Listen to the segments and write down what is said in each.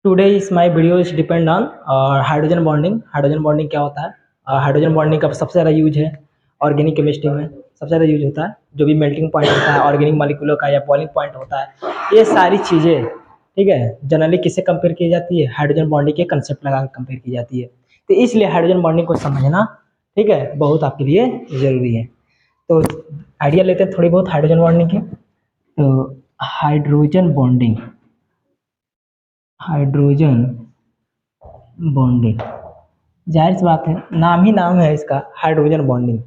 Today is my video is depend on hydrogen bonding. Hydrogen bonding क्या होता है? Hydrogen bonding का सबसे ज़्यादा यूज है ऑर्गेनिक केमिस्ट्री में, सबसे ज़्यादा यूज होता है। जो भी मेल्टिंग पॉइंट होता है ऑर्गेनिक मॉलिक्यूलों का या बॉइलिंग पॉइंट होता है, ये सारी चीज़ें ठीक है जनरली किससे कंपेयर की जाती है? हाइड्रोजन बॉन्डिंग के कंसेप्ट लगा कर कंपेयर की जाती है। तो इसलिए हाइड्रोजन बॉन्डिंग को समझना ठीक है बहुत आपके लिए ज़रूरी है। तो आइडिया लेते हैं थोड़ी बहुत हाइड्रोजन बॉन्डिंग की। तो हाइड्रोजन बॉन्डिंग, हाइड्रोजन बॉन्डिंग, जाहिर सी बात है नाम ही नाम है इसका हाइड्रोजन बॉन्डिंग।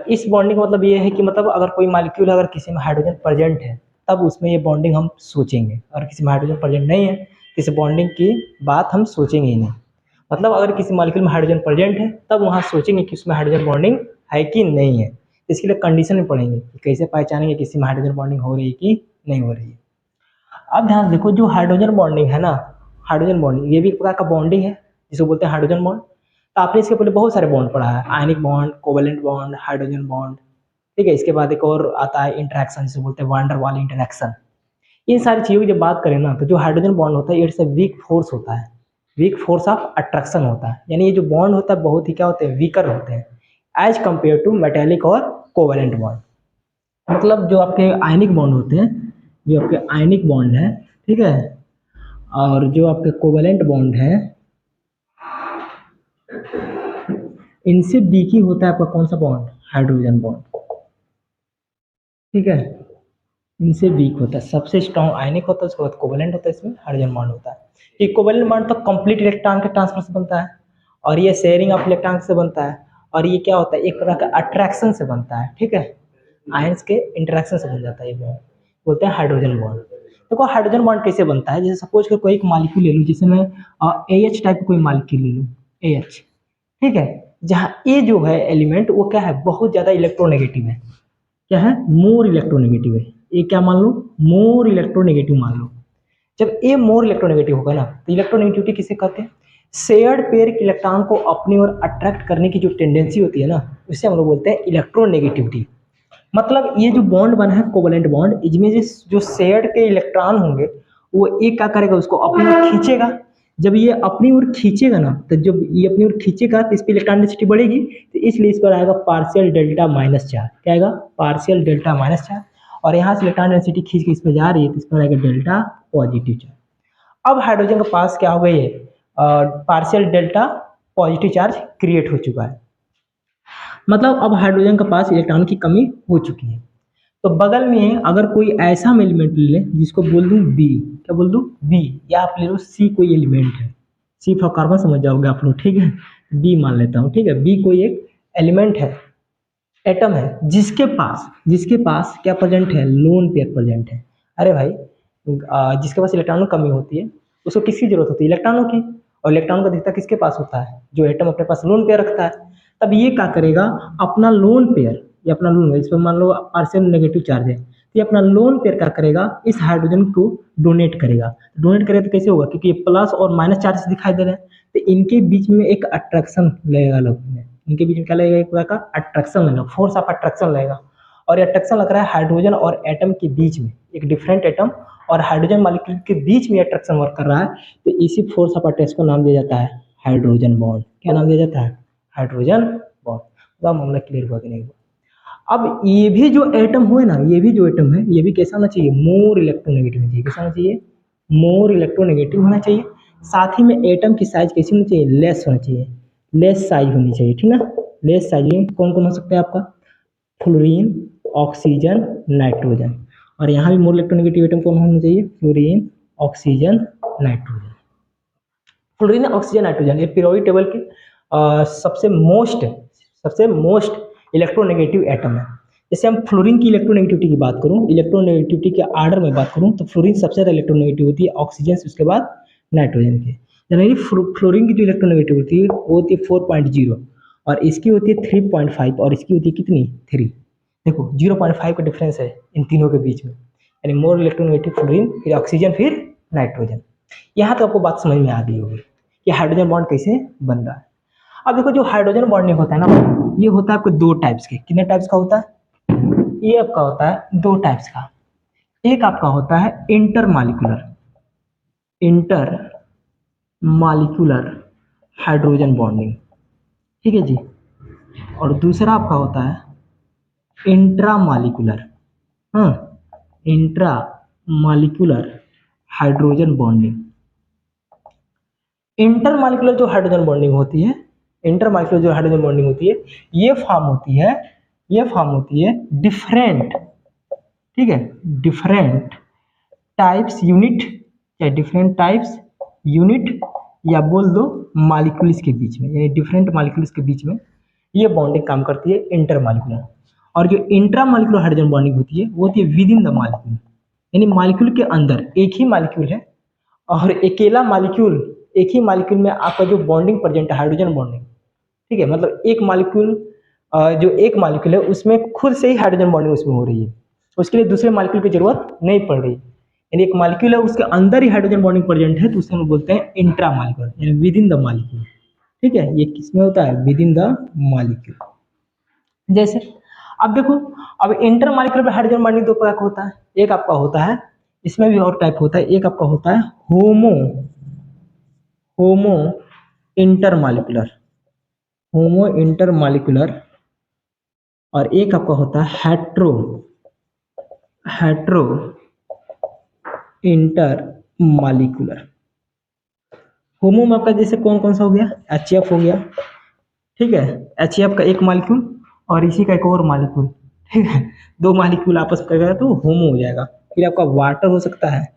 इस बॉन्डिंग का मतलब ये है कि मतलब अगर कोई मॉलिक्यूल अगर किसी में हाइड्रोजन प्रेजेंट है तब उसमें ये बॉन्डिंग हम सोचेंगे, और किसी में हाइड्रोजन प्रेजेंट नहीं है इस बॉन्डिंग की बात हम सोचेंगे ही नहीं। मतलब अगर किसी मॉलिक्यूल में हाइड्रोजन प्रेजेंट है तब वहाँ सोचेंगे कि उसमें हाइड्रोजन बॉन्डिंग है कि नहीं है। इसके लिए कंडीशन में पढ़ेंगे कि कैसे पहचानेंगे किसी में हाइड्रोजन बॉन्डिंग हो रही है कि नहीं हो रही है। अब ध्यान देखो, जो हाइड्रोजन बॉन्डिंग है ना, हाइड्रोजन बॉन्डिंग ये भी एक प्रकार का बॉन्डिंग है जिसको बोलते हैं हाइड्रोजन बॉन्ड। तो आपने इसके पहले बहुत सारे बॉन्ड पढ़ा है, ionic bond, covalent bond, hydrogen bond, ठीक है। इसके बाद एक और आता है इंटरेक्शन जिसे बोलते हैं वांडर वाल इंटरेक्शन। इन सारी चीज़ों की जब बात करें ना तो जो हाइड्रोजन बॉन्ड होता है इट्स अ वीक फोर्स होता है, वीक फोर्स ऑफ अट्रैक्शन होता है। यानी ये जो बॉन्ड होता है बहुत ही क्या होते हैं, वीकर होते हैं एज कम्पेयर टू मेटेलिक और कोवेलेंट बॉन्ड। मतलब जो आपके आयनिक बॉन्ड होते हैं, जो आपके आयनिक बॉन्ड है ठीक है, और जो आपके कोवेलेंट बॉन्ड है इनसे वीक ही होता है आपका कौन सा बॉन्ड? हाइड्रोजन बॉन्ड, ठीक है। इनसे वीक होता है, सबसे स्ट्रॉन्ग आयनिक होता है, उसके बाद कोवेलेंट होता है, इसमें हाइड्रोजन बॉन्ड होता है। ये कोवेलेंट बॉन्ड तो कंप्लीट इलेक्ट्रॉन के ट्रांसफर से बनता है, और ये शेयरिंग ऑफ इलेक्ट्रॉन से बनता है, और ये क्या होता है एक प्रकार का अट्रैक्शन से बनता है, ठीक है। आयंस के इंटरेक्शन से बन जाता है ये बॉन्ड, बोलते हैं हाइड्रोजन बॉन्ड। देखो हाइड्रोजन बॉन्ड कैसे बनता है, जैसे सपोज कर कोई एक मॉलिक्यूल ले लूँ, जैसे मैं AH टाइप का कोई मॉलिक्यूल ले लूँ, AH, ठीक है। जहाँ ए जो है एलिमेंट वो क्या है, बहुत ज़्यादा इलेक्ट्रोनेगेटिव है। क्या है? मोर इलेक्ट्रोनेगेटिव है। ए क्या मान लो? मोर इलेक्ट्रोनेगेटिव मान लो। जब ए मोर इलेक्ट्रोनेगेटिव होगा ना तो इलेक्ट्रोनेगेटिविटी किसे कहते हैं? शेयर्ड पेयर के इलेक्ट्रॉन को अपनी ओर अट्रैक्ट करने की जो टेंडेंसी होती है ना उसे हम लोग बोलते हैं इलेक्ट्रोनेगेटिविटी। मतलब ये जो बॉन्ड बना है कोवेलेंट बॉन्ड, इसमें जो शेयर्ड के इलेक्ट्रॉन होंगे वो एक क्या करेगा, उसको अपनी ओर खींचेगा। जब ये अपनी ओर खींचेगा ना तो जब ये अपनी ओर खींचेगा तो इस पर इलेक्ट्रॉन डेंसिटी बढ़ेगी, तो इसलिए इस पर आएगा पार्शियल डेल्टा माइनस चार्ज। क्या आएगा? Partial delta minus charge. और यहाँ से इलेक्ट्रॉन डेंसिटी खींच के इस पर जा रही है तो इस पर आएगा डेल्टा पॉजिटिव चार्ज। अब हाइड्रोजन के पास क्या हो गई है, partial delta positive charge create हो चुका है। मतलब अब हाइड्रोजन के पास इलेक्ट्रॉन की कमी हो चुकी है। तो बगल में अगर कोई ऐसा हम एलिमेंट ले लें जिसको बोल दूं बी, क्या बोल दूं? बी, या आप ले लो सी, कोई एलिमेंट है, सी फॉर कार्बन समझ जाओगे आप लोग, ठीक है। बी मान लेता हूँ, ठीक है। बी कोई एक एलिमेंट है, एटम है, जिसके पास क्या प्रेजेंट है? लोन पेयर प्रेजेंट है। अरे भाई जिसके पास इलेक्ट्रॉनों की कमी होती है उसको किसकी जरूरत होती है? इलेक्ट्रॉनों की। और इलेक्ट्रॉन का अधिकता किसके पास होता है? जो एटम अपने पास लोन पेयर रखता है। तब ये क्या करेगा, अपना लोन पेयर, ये अपना लोन, इस पर मान लो पार्शियल नेगेटिव चार्ज है, तो ये अपना लोन पेयर क्या करेगा, इस हाइड्रोजन को डोनेट करेगा। डोनेट करेगा तो कैसे होगा, क्योंकि ये प्लस और माइनस चार्ज दिखाई दे रहे हैं, तो इनके बीच में एक अट्रैक्शन लगेगा, लोग में इनके बीच में क्या लगेगा, एक प्रकार का अट्रैक्शन लगेगा, फोर्स ऑफ अट्रैक्शन लगेगा। और ये अट्रैक्शन लग रहा है हाइड्रोजन और एटम के बीच में, एक डिफरेंट एटम और हाइड्रोजन मॉलिक्यूल के बीच में अट्रैक्शन वर्क कर रहा है। तो इसी फोर्स ऑफ अट्रैक्शन को नाम दिया जाता है हाइड्रोजन बॉन्ड। क्या नाम दिया जाता है? Hydrogen bond. तो मामला क्लियर हुआ कि नहीं हुआ? अब ये भी जो एटम हुए ना, ये भी जो एटम है ये भी कैसा होना चाहिए? मोर इलेक्ट्रोनेगेटिव होना चाहिए। कैसा होना चाहिए? मोर इलेक्ट्रोनेगेटिव होना चाहिए। साथ ही में एटम की साइज कैसी होनी चाहिए? लेस होना चाहिए, लेस साइज होनी चाहिए, ठीक ना। लेस साइज में कौन कौन हो सकता है आपका? Fluorine, oxygen, nitrogen. और यहाँ भी मोर इलेक्ट्रोनेगेटिव एटम कौन होना चाहिए? Fluorine, oxygen, nitrogen. Fluorine, oxygen, nitrogen ये पीरियोडिक टेबल के सबसे मोस्ट इलेक्ट्रोनेगेटिव एटम है। जैसे हम फ्लोरीन की इलेक्ट्रोनेगेटिविटी की बात करूं, इलेक्ट्रोनेगेटिविटी के आर्डर में बात करूं तो फ्लोरीन सबसे ज़्यादा इलेक्ट्रोनेगेटिव होती है, ऑक्सीजन से उसके बाद नाइट्रोजन के। यानी फ्लोरीन की जो इलेक्ट्रोनेगेटिव होती है वो होती है 4.0, और इसकी होती है 3.5, और इसकी होती है कितनी? 3। देखो 0.5 का डिफरेंस है इन तीनों के बीच में। यानी मोर इलेक्ट्रोनेगेटिव फ्लोरीन, फिर ऑक्सीजन, फिर नाइट्रोजन। यहाँ तो आपको बात समझ में आ गई होगी कि हाइड्रोजन बॉन्ड कैसे बन रहा है। अब देखो जो हाइड्रोजन बॉन्डिंग होता है ना, ये होता है आपको दो टाइप्स के। कितने टाइप्स का होता है? ये आपका होता है दो टाइप्स का। एक आपका होता है intermolecular, inter molecular hydrogen bonding, ठीक है जी। और दूसरा आपका होता है इंट्रा मॉलिक्यूलर, हाँ, intra molecular hydrogen bonding. Inter molecular जो हाइड्रोजन बॉन्डिंग होती है, इंटर मॉलिक्यूलर जो हाइड्रोजन बॉन्डिंग होती है, ये फॉर्म होती है, ये फॉर्म होती है डिफरेंट, ठीक है, डिफरेंट टाइप्स यूनिट या डिफरेंट टाइप्स यूनिट या बोल दो मॉलिक्यूल्स के बीच में, यानी डिफरेंट मॉलिक्यूल्स के बीच में ये बॉन्डिंग काम करती है इंटर मॉलिक्यूलर। और जो इंट्रा मॉलिक्यूलर हाइड्रोजन बॉन्डिंग होती है वो होती है विद इन द मॉलिक्यूल, यानी मॉलिक्यूल के अंदर एक ही मॉलिक्यूल है और अकेला मॉलिक्यूल, एक ही मॉलिक्यूल में आपका जो बॉन्डिंग प्रेजेंट है हाइड्रोजन बॉन्डिंग, ठीक है, मतलब एक मॉलिक्यूल, जो एक मॉलिक्यूल है उसमें खुद से ही हाइड्रोजन बॉन्डिंग उसमें हो रही है, उसके लिए दूसरे मॉलिक्यूल की जरूरत नहीं पड़ रही, यानी एक मॉलिक्यूल है उसके अंदर ही हाइड्रोजन बॉन्डिंग प्रेजेंट है तो उसे हम बोलते हैं इंट्रा मॉलिक्यूलर, यानी विद इन द मॉलिक्यूल, ठीक है। ये किसमें होता है? With in the molecule. जैसे अब देखो, अब इंटर मॉलिक्यूलर हाइड्रोजन बॉन्डिंग दो प्रकार का होता है, एक आपका होता है, इसमें भी और टाइप होता है, एक आपका होता है होमो, होमो इंटर मॉलिक्यूलर, होमो इंटर मॉलिक्यूलर, और एक आपका होता है हेट्रो, हेट्रो इंटर मॉलिक्यूलर। होमो में आपका जैसे कौन कौन सा हो गया? एच हो गया, ठीक है, एच का एक मॉलिक्यूल और इसी का एक और मॉलिक्यूल, ठीक है, दो मॉलिक्यूल आपस में करेगा तो होमो हो जाएगा। फिर आपका वाटर हो सकता है,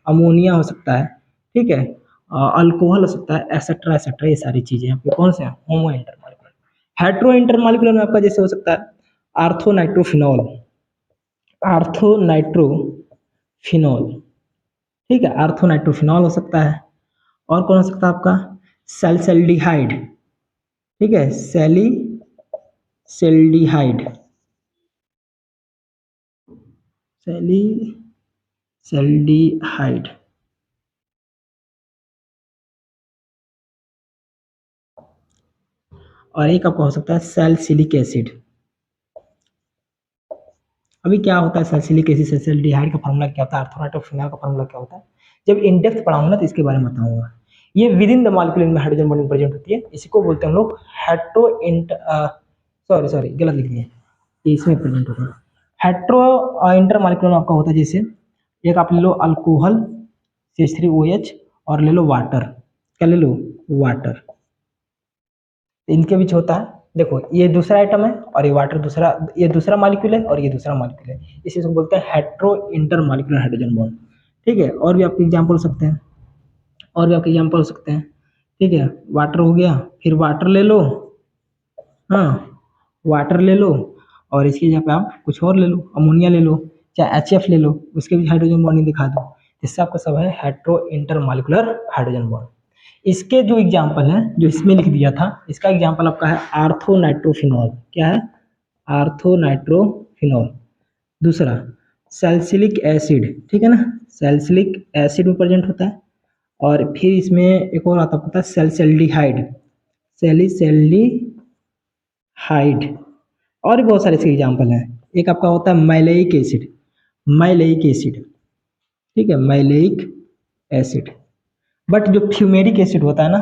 अमोनिया हो सकता है, ठीक है, अल्कोहल हो सकता है, एक्सेट्रा एक्सेट्रा, ये सारी चीजें आपके कौन से हैं? Homo inter molecular. Hetero inter molecular में आपका जैसे हो सकता है आर्थो नाइट्रोफिनॉल, आर्थो नाइट्रोफिनॉल, ठीक है, आर्थो नाइट्रोफिनॉल हो सकता है। और कौन हो सकता है आपका? सैलिसल्डिहाइड, ठीक है, सेल्डिहाइड, सेल्डिहाइड। और एक आपका हो सकता है सैलिसिलिक एसिड। अभी क्या होता है सैलिसिलिक एसिड, सैलिसल्डिहाइड का फॉर्मूला क्या होता है, आर्थोनाइट्रोफिनॉल का फॉर्मूला क्या होता है, जब इन डेप्थ पढ़ाऊंगा ना तो इसके बारे में बताऊंगा। ये विद इन द मॉलिक्यूल में हाइड्रोजन बॉन्डिंग प्रेजेंट होती है, इसी को बोलते हैं हम लोग हेट्रो सॉरी सॉरी गलत लिख दिए, ये इसमें प्रेजेंट होता है। हेट्रो इंटर मॉलिक्यूलर आपका होता है, जैसे एक आप ले लो अल्कोहल CH3OH और ले लो वाटर, क्या ले लो? वाटर। इनके बीच होता है, देखो ये दूसरा आइटम है और ये वाटर दूसरा, ये दूसरा मॉलिक्यूल है और ये दूसरा मॉलिक्यूल है, इसी को बोलते हैं hetero inter molecular hydrogen bond, ठीक है। और भी आपके एग्जांपल हो सकते हैं, और भी आपके एग्जांपल हो सकते हैं, ठीक है, वाटर हो गया, फिर वाटर ले लो, हाँ, वाटर ले लो, और इसकी जगह पे आप कुछ और ले लो, अमोनिया ले लो, चाहे HF ले लो, उसके भी हाइड्रोजन बॉन्डिंग दिखा दो, इससे आपका सब है hetero inter molecular hydrogen bond. इसके जो एग्जाम्पल है जो इसमें लिख दिया था, इसका एग्जाम्पल आपका है आर्थो नाइट्रोफिनॉल, क्या है? Ortho nitrophenol. दूसरा सैलिसिलिक एसिड, ठीक है ना, सैलिसिलिक एसिड में प्रेजेंट होता है। और फिर इसमें एक और आता है सैलिसल्डिहाइड, सैलिसल्डिहाइड, और भी बहुत सारे इसके एग्जाम्पल हैं। एक आपका होता है मैलेइक एसिड, मैलेइक एसिड, ठीक है, मैलेइक एसिड। बट जो फ्यूमेरिक एसिड होता है ना,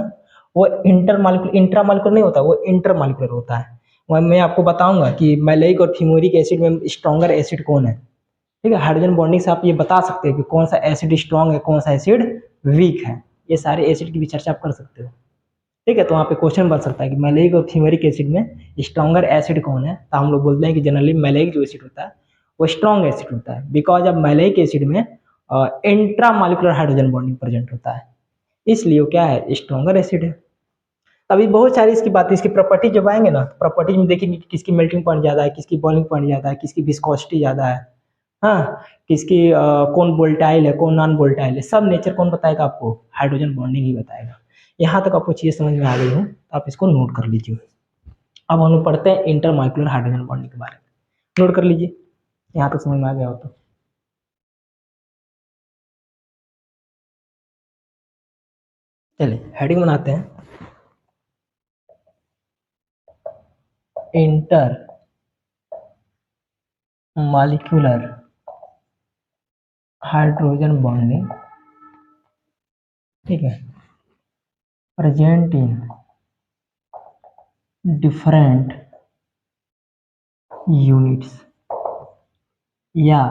वो इंटर मालिकुलर, इंट्रा मालिकुलर नहीं होता, वो इंटर मालिकुलर होता है। वह मैं आपको बताऊंगा कि मैलेइक और फ्यूमेरिक एसिड में स्ट्रॉन्गर एसिड कौन है, ठीक है। हाइड्रोजन बॉन्डिंग से आप ये बता सकते हैं कि कौन सा एसिड स्ट्रॉन्ग है, कौन सा एसिड वीक है, ये सारे एसिड की भी चर्चा आप कर सकते हो, ठीक है। तो वहाँ पे क्वेश्चन बन सकता है कि मैलेइक और फ्यूमेरिक एसिड में स्ट्रॉन्गर एसिड कौन है, तो हम लोग बोलते हैं कि जनरली मैलेइक जो एसिड होता है वो स्ट्रॉन्ग एसिड होता है, बिकॉज अब मैलेइक एसिड में intra molecular hydrogen bonding present होता है, इसलिए वो क्या है? स्ट्रॉन्गर एसिड है। अभी बहुत सारी इसकी बात है, इसकी प्रॉपर्टी जब आएंगे ना तो प्रॉपर्टीज में देखेंगे कि किसकी मेल्टिंग पॉइंट ज़्यादा है, किसकी बॉइलिंग पॉइंट ज़्यादा है, किसकी विस्कोसिटी ज़्यादा है, हाँ, किसकी कौन वोल्टाइल है, कौन नॉन वोल्टाइल है, सब नेचर कौन बताएगा आपको? हाइड्रोजन बॉन्डिंग ही बताएगा। यहाँ तक आपको चीज़ समझ में आ गई हो तो आप इसको नोट कर लीजिए। अब हम लोग पढ़ते हैं इंटरमॉलिक्यूलर हाइड्रोजन बॉन्डिंग के बारे में, नोट कर लीजिए, यहाँ तक समझ में आ गया हो तो। चलिए हेडिंग बनाते हैं, इंटर मॉलिक्यूलर हाइड्रोजन बॉन्डिंग ठीक है, प्रेजेंट इन डिफरेंट यूनिट्स या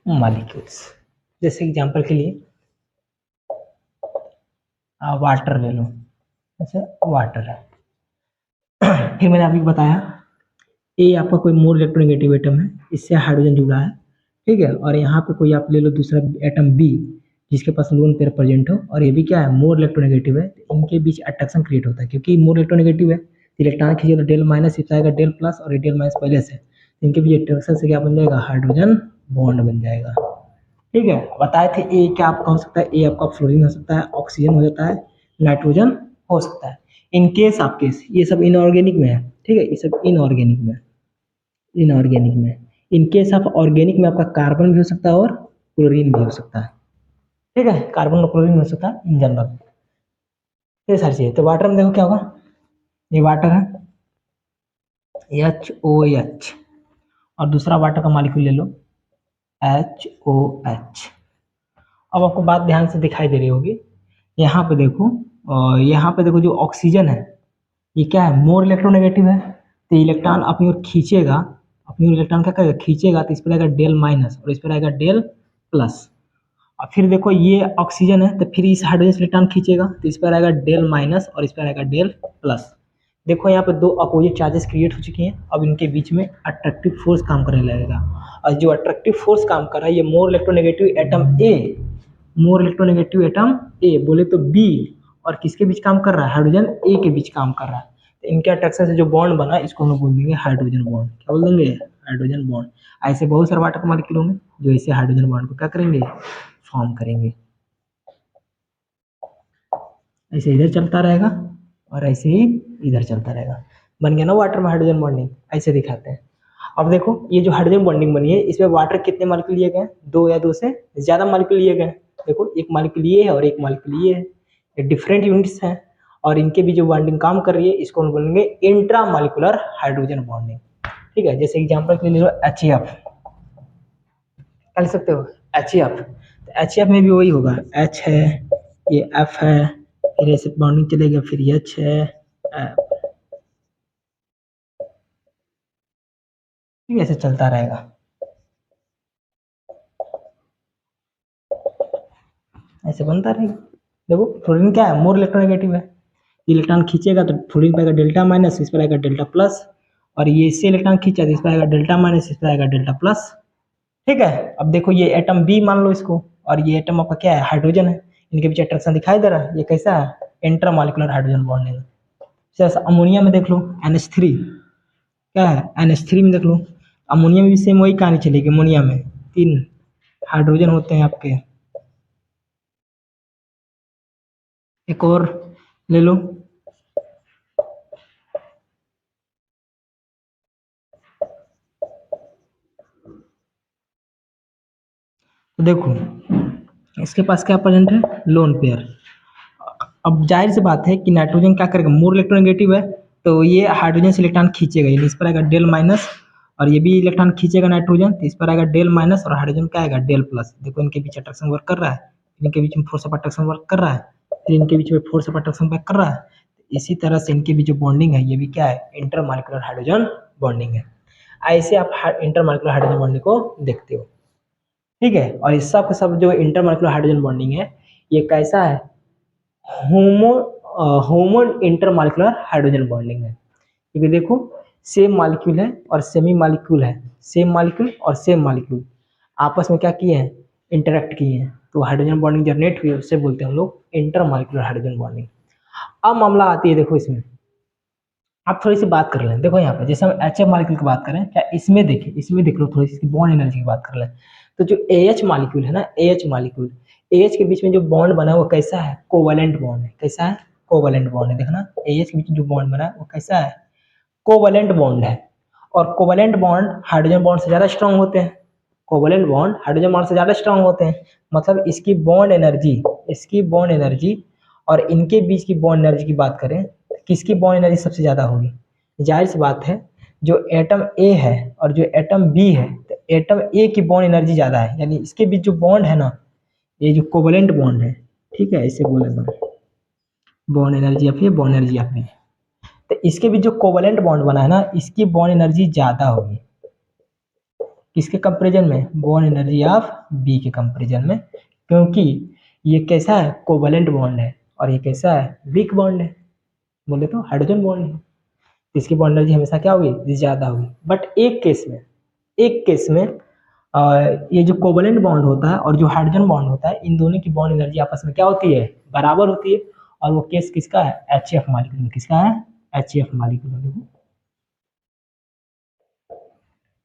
मॉलिक्यूल्स। जैसे एग्जांपल के लिए वाटर ले लो, अच्छा वाटर है। फिर मैंने अभी बताया ए आपका कोई मोर इलेक्ट्रोनेगेटिव एटम है, इससे हाइड्रोजन जुड़ा है, ठीक है। और यहाँ पे कोई आप ले लो दूसरा एटम बी जिसके पास लोन पेयर प्रेजेंट हो, और ये भी क्या है मोर इलेक्ट्रोनेगेटिव है, तो इनके बीच अट्रैक्शन क्रिएट होता है क्योंकि मोर इलेक्ट्रोनेगेटिव है, इलेक्ट्रॉन खींचे तो डेल माइनस इस आएगा डेल प्लस, और ये डेल माइनस पहले से, तो इनके बीच अट्रैक्शन से क्या बन जाएगा हाइड्रोजन बॉन्ड बन जाएगा। ठीक है, बताए थे ए क्या आपका हो सकता है, ए आपका फ्लोरीन हो सकता है, ऑक्सीजन हो जाता है, नाइट्रोजन हो सकता है। इन केस आप केस ये सब इनऑर्गेनिक में है, ठीक है, ये सब इनऑर्गेनिक में, इनऑर्गेनिक में। इन केस ऑफ ऑर्गेनिक में आपका कार्बन भी हो सकता है और क्लोरीन भी हो सकता है, ठीक है, कार्बन और क्लोरीन हो सकता है इन जनरल, ये सारी चीजें। तो वाटर में देखो क्या होगा, ये वाटर है HOH, और दूसरा वाटर का मॉलिक्यूल ले लो HOH। अब आपको बात ध्यान से दिखाई दे रही होगी, यहाँ पे देखो, और यहाँ पे देखो जो ऑक्सीजन है ये क्या है मोर इलेक्ट्रोनेगेटिव है, तो इलेक्ट्रॉन अपनी ओर खींचेगा, अपनी ओर इलेक्ट्रॉन क्या करेगा खींचेगा, तो इस पर आएगा डेल माइनस और इस पर आएगा डेल प्लस। और फिर देखो ये ऑक्सीजन है, तो फिर इस हाइड्रोजन से इलेक्ट्रॉन खींचेगा, तो इस पर आएगा डेल माइनस और इस पर आएगा डेल प्लस। देखो यहाँ पे दो अपोजिट चार्जेस क्रिएट हो चुकी हैं, अब इनके बीच में अट्रैक्टिव फोर्स काम करने लगेगा, और जो अट्रैक्टिव फोर्स काम कर रहा है ये more electronegative atom A, more electronegative atom A बोले तो बी, और किसके बीच काम कर रहा है हाइड्रोजन ए के बीच काम कर रहा है। तो इनके अट्रैक्शन से जो बॉन्ड बना इसको हम बोल देंगे हाइड्रोजन बॉन्ड, क्या बोल देंगे हाइड्रोजन बॉन्ड। ऐसे बहुत सारे वाटर मॉलिक्यूल होंगे जो ऐसे हाइड्रोजन बॉन्ड को क्या करेंगे फॉर्म करेंगे, ऐसे इधर चलता रहेगा और ऐसे ही इधर चलता रहेगा, बन गया ना वाटर में हाइड्रोजन बॉन्डिंग, ऐसे दिखाते हैं। अब देखो ये जो हाइड्रोजन बॉन्डिंग बनी है इसमें वाटर कितने मॉलिक्यूल लिए गए, दो या दो से ज्यादा मॉलिक्यूल लिए गए। देखो एक मॉलिक्यूल ये है और एक मॉलिक्यूल ये है, ये डिफरेंट यूनिट्स हैं, और इनके भी जो बॉन्डिंग काम कर रही है इसको हम बोलेंगे इंट्रा मॉलिक्यूलर हाइड्रोजन बॉन्डिंग। ठीक है, जैसे एग्जांपल के लिए ले लो HF, कर सकते हो HF, तो HF में भी वही होगा, H है ये F है, फिर ऐसे बॉन्डिंग चलेगा, फिर H है F, ठीक है, ऐसे चलता रहेगा। ऐसे बनता रहेगा। देखो फ्लोरीन क्या है मोर इलेक्ट्रोनेगेटिव है, इलेक्ट्रॉन खींचेगा तो फ्लोरीन पाएगा डेल्टा माइनस, इस पर आएगा डेल्टा प्लस, और ये इससे इलेक्ट्रॉन खींचा तो इस पर आएगा डेल्टा माइनस, इस पर आएगा डेल्टा प्लस। ठीक है, अब देखो ये एटम बी मान लो इसको, और ये एटम आपका क्या है हाइड्रोजन है, इनके बीच अट्रैक्शन दिखाई दे रहा है, ये कैसा है इंटरमॉलिक्यूलर हाइड्रोजन बॉन्डिंग। जैसे अमोनिया में देख लो NH3, क्या है NH3 में देख लो, अमोनिया में भी सेम वही कहानी चलेगी, अमोनिया में तीन हाइड्रोजन होते हैं आपके। एक और ले लो, तो देखो इसके पास क्या प्रेजेंट है लोन पेयर। अब जाहिर सी बात है कि नाइट्रोजन क्या करेगा मोर इलेक्ट्रोनेगेटिव है, तो ये हाइड्रोजन से इलेक्ट्रॉन खींचेगा, यानी इस पर आएगा डेल माइनस, और ये भी इलेक्ट्रॉन खींचेगा नाइट्रोजन, तो इस पर आएगा डेल माइनस, और हाइड्रोजन क्या आएगा डेल प्लस। देखो इनके बीच अट्रैक्शन वर्क कर रहा है, इनके बीच में फोर्स ऑफ अट्रैक्शन वर्क कर रहा है, फिर इनके बीच में फोर्स ऑफ अट्रैक्शन वर्क कर रहा है, इसी तरह से इनके बीच जो बॉन्डिंग है ये भी क्या है इंटरमॉलिक्यूलर हाइड्रोजन बॉन्डिंग है। ऐसे आप इंटरमॉलिक्यूलर हाइड्रोजन बॉन्डिंग को देखते हो। ठीक है, और इस सब का सब जो इंटरमॉलिक्यूलर हाइड्रोजन बॉन्डिंग है ये कैसा है होमो होमो इंटरमॉलिक्यूलर हाइड्रोजन बॉन्डिंग है, क्योंकि देखो सेम मॉलिक्यूल है और सेमी मॉलिक्यूल है, सेम मॉलिक्यूल और सेम मॉलिक्यूल आपस में क्या किए हैं इंटरेक्ट किए हैं, तो हाइड्रोजन बॉन्डिंग जनरेट हुई है, उससे बोलते हैं हम लोग इंटरमॉलिक्यूलर हाइड्रोजन बॉन्डिंग। अब मामला आती है देखो इसमें, आप थोड़ी सी बात कर लें, देखो यहाँ पे जैसे हम HF मॉलिक्यूल की बात करें, क्या इसमें देखें, इसमें देख लो थोड़ी सी बॉन्ड एनर्जी की बात कर लें, तो जो AH मॉलिक्यूल है ना, AH मॉलिक्यूल, AH के बीच में जो बॉन्ड बना है वो कैसा है कोवैलेंट बॉन्ड है, कैसा है कोवैलेंट बॉन्ड है। देखना AH के बीच में जो बॉन्ड बना है वो कैसा है कोवैलेंट बॉन्ड है, और कोवैलेंट बॉन्ड हाइड्रोजन बॉन्ड से ज्यादा स्ट्रांग होते हैं, कोवैलेंट बॉन्ड हाइड्रोजन बॉन्ड से ज्यादा स्ट्रांग होते हैं, मतलब इसकी बॉन्ड एनर्जी, इसकी बॉन्ड एनर्जी और इनके बीच की बॉन्ड एनर्जी की बात करें, किसकी बॉन्ड एनर्जी सबसे ज्यादा होगी, जाहिर सी बात है जो एटम ए है और जो एटम बी है, तो एटम ए की बॉन्ड एनर्जी ज़्यादा है, यानी इसके बीच जो बॉन्ड है ना, ये जो कोवलेंट बॉन्ड है, ठीक है, इसे बोले bond energy of a, bond energy of b. तो इसके बीच जो कोवलेंट बॉन्ड बना है ना, इसकी बॉन्ड एनर्जी ज़्यादा होगी किसके कंपेरिजन में, बॉन्ड एनर्जी ऑफ बी के कंपेरिजन में, क्योंकि ये कैसा है, कोवलेंट बॉन्ड है, और ये कैसा है, वीक बॉन्ड है, बोले तो हाइड्रोजन बॉन्ड है, इसकी बॉन्ड एनर्जी हमेशा क्या होगी, ज़्यादा होगी। बट एक केस में ये जो कोवलेंट बॉन्ड होता है और जो हाइड्रोजन बॉन्ड होता है, इन दोनों की बॉन्ड एनर्जी आपस में क्या होती है, बराबर होती है, और वो केस किसका है, एच एफ मालिक्यूल में, किसका है, एच एफ मालिक्यूल में,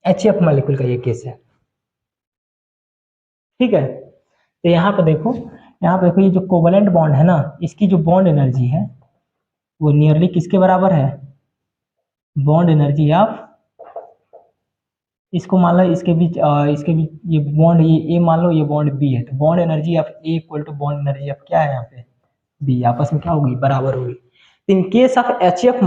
एच एफ मालिक्यूल का ये केस है, ठीक है। तो यहाँ पे देखो ये जो कोवलेंट बॉन्ड है ना, इसकी जो बॉन्ड एनर्जी है वो नियरली किसके बराबर है, बॉन्ड एनर्जी ऑफ, इसको मान लो इसके बीच ये बॉन्ड, ये ए मान लो, ये बॉन्ड बी है, तो bond energy of a equal to bond energy of क्या है यहाँ पे, बी, आपस में क्या होगी, बराबर होगी। इन case of H F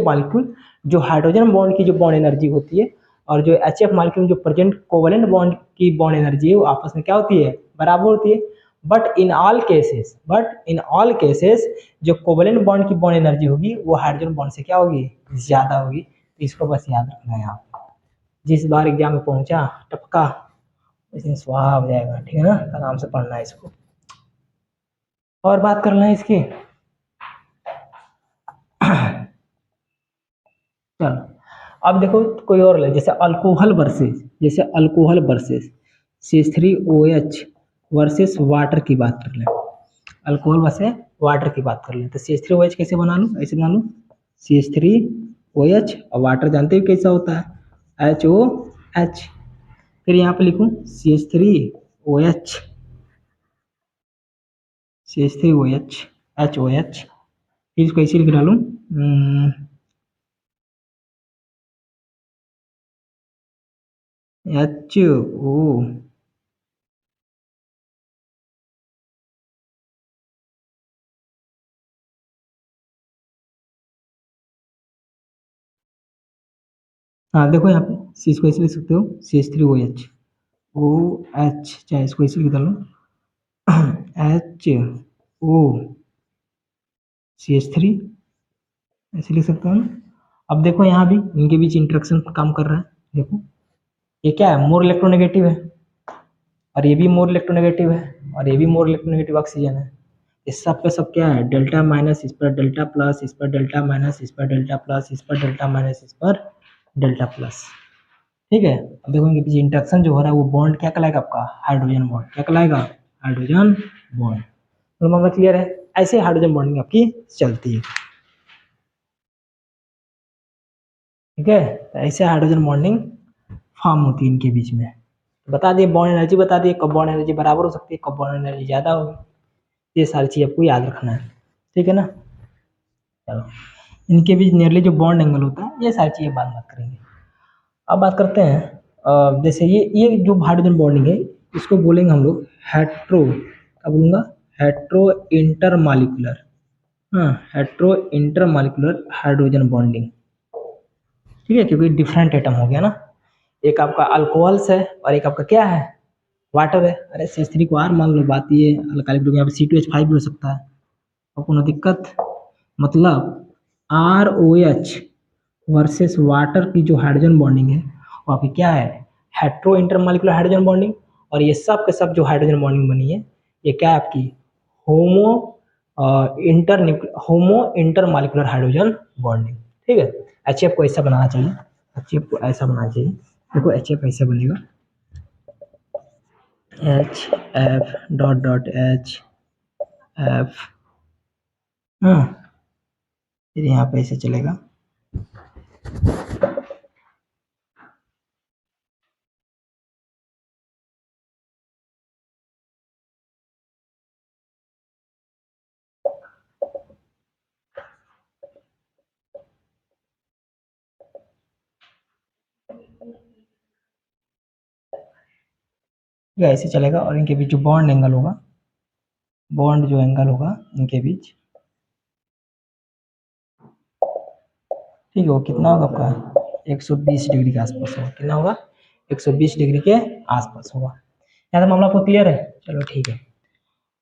molecule, जो हाइड्रोजन बॉन्ड की जो बॉन्ड एनर्जी होती है और जो एच एफ मालिक्यूल जो प्रेजेंट कोवलेंट बॉन्ड की बॉन्ड एनर्जी है, वो आपस में क्या होती है, बराबर होती है। बट इन ऑल केसेस जो कोवलेंट बॉन्ड की बॉन्ड एनर्जी होगी वो हाइड्रोजन बॉन्ड से क्या होगी, ज्यादा होगी। तो इसको बस याद रखना है आप, जिस बार एग्जाम में पहुंचा टपका, इसमें स्वाहा हो जाएगा, ठीक है ना, आराम से पढ़ना है इसको, और बात करना है इसकी। चलो अब देखो कोई और ले, जैसे alcohol versus CH3OH versus water की बात कर लें, अल्कोहल वर्सेस वाटर की बात कर लें, तो CH3OH कैसे बना लूँ, ऐसे बना लूँ, CH3OH, और वाटर जानते हो कैसा होता है, HOH। फिर यहाँ पे लिखूँ CH3OH, HOH, फिर इसको ऐसे लिख डालूँ, HO। हाँ देखो यहाँ पे इसको ऐसे लिख सकते हो, CH3OH, चाहे इसको ऐसे लिख डालो, HO CH3, ऐसे लिख सकते हो ना। अब देखो यहाँ भी इनके बीच इंटरेक्शन काम कर रहा है, देखो ये क्या है, मोर इलेक्ट्रोनेगेटिव है, और ये भी मोर इलेक्ट्रोनेगेटिव है, और ये भी मोर इलेक्ट्रोनेगेटिव ऑक्सीजन है। इस सब पे सब क्या है, डेल्टा माइनस, इस पर डेल्टा प्लस, इस पर डेल्टा माइनस, इस पर डेल्टा प्लस, इस पर डेल्टा माइनस, इस पर डेल्टा प्लस, ठीक है। अब देखो इनके बीच इंटरेक्शन जो हो रहा है वो बॉन्ड क्या कहलाएगा आपका, हाइड्रोजन बॉन्ड, क्या कहलाएगा, हाइड्रोजन बॉन्ड। तो मामला क्लियर है, ऐसे हाइड्रोजन बॉन्डिंग आपकी चलती है, ठीक है। तो ऐसे हाइड्रोजन बॉन्डिंग फॉर्म होती है इनके बीच में। बता दिए बॉन्ड एनर्जी, बता दिए कब बॉन्ड एनर्जी बराबर हो सकती है, कब बॉन्ड एनर्जी ज़्यादा होगी, ये सारी चीज़ आपको याद रखना है, ठीक है ना। चलो इनके बीच नियरली जो बॉन्ड एंगल होता है, ये सारी चीज़ें बात करेंगे। अब बात करते हैं जैसे ये जो हाइड्रोजन बॉन्डिंग है, इसको बोलेंगे हम लोग हेट्रो, क्या बोलूँगा, हेट्रो इंटरमालिकुलर, हाँ, हेट्रो इंटरमालिकुलर हाइड्रोजन बॉन्डिंग, ठीक है, क्योंकि डिफरेंट एटम हो गया ना, एक आपका अल्कोहल्स है और एक आपका क्या है, वाटर है। अरे CH3 को R मान लो, बात ये अल्काइल ग्रुप, यहाँ पे C2H5 भी हो सकता है, और कोनो दिक्कत, मतलब ROH वर्सेस वाटर की जो हाइड्रोजन बॉन्डिंग है वो आपकी क्या है, हेट्रो इंटरमॉलिक्यूलर हाइड्रोजन बॉन्डिंग। और ये सब के सब जो हाइड्रोजन बॉन्डिंग बनी है, ये क्या है आपकी, होमो होमो इंटरमॉलिक्यूलर हाइड्रोजन बॉन्डिंग, ठीक है। HF को ऐसा बनाना चाहिए, HF को ऐसा बनाना चाहिए, देखो HF ऐसा बनेगा, HF डॉट डॉट HF, हाँ, फिर यहाँ पे ऐसे चलेगा, ये ऐसे चलेगा, और इनके बीच जो बॉन्ड एंगल होगा, बॉन्ड जो एंगल होगा इनके बीच, ठीक है, वो कितना होगा आपका 120 डिग्री के आसपास होगा। कितना होगा? 120 डिग्री के आसपास होगा। यहाँ तक मामला आपको क्लियर है? चलो ठीक है।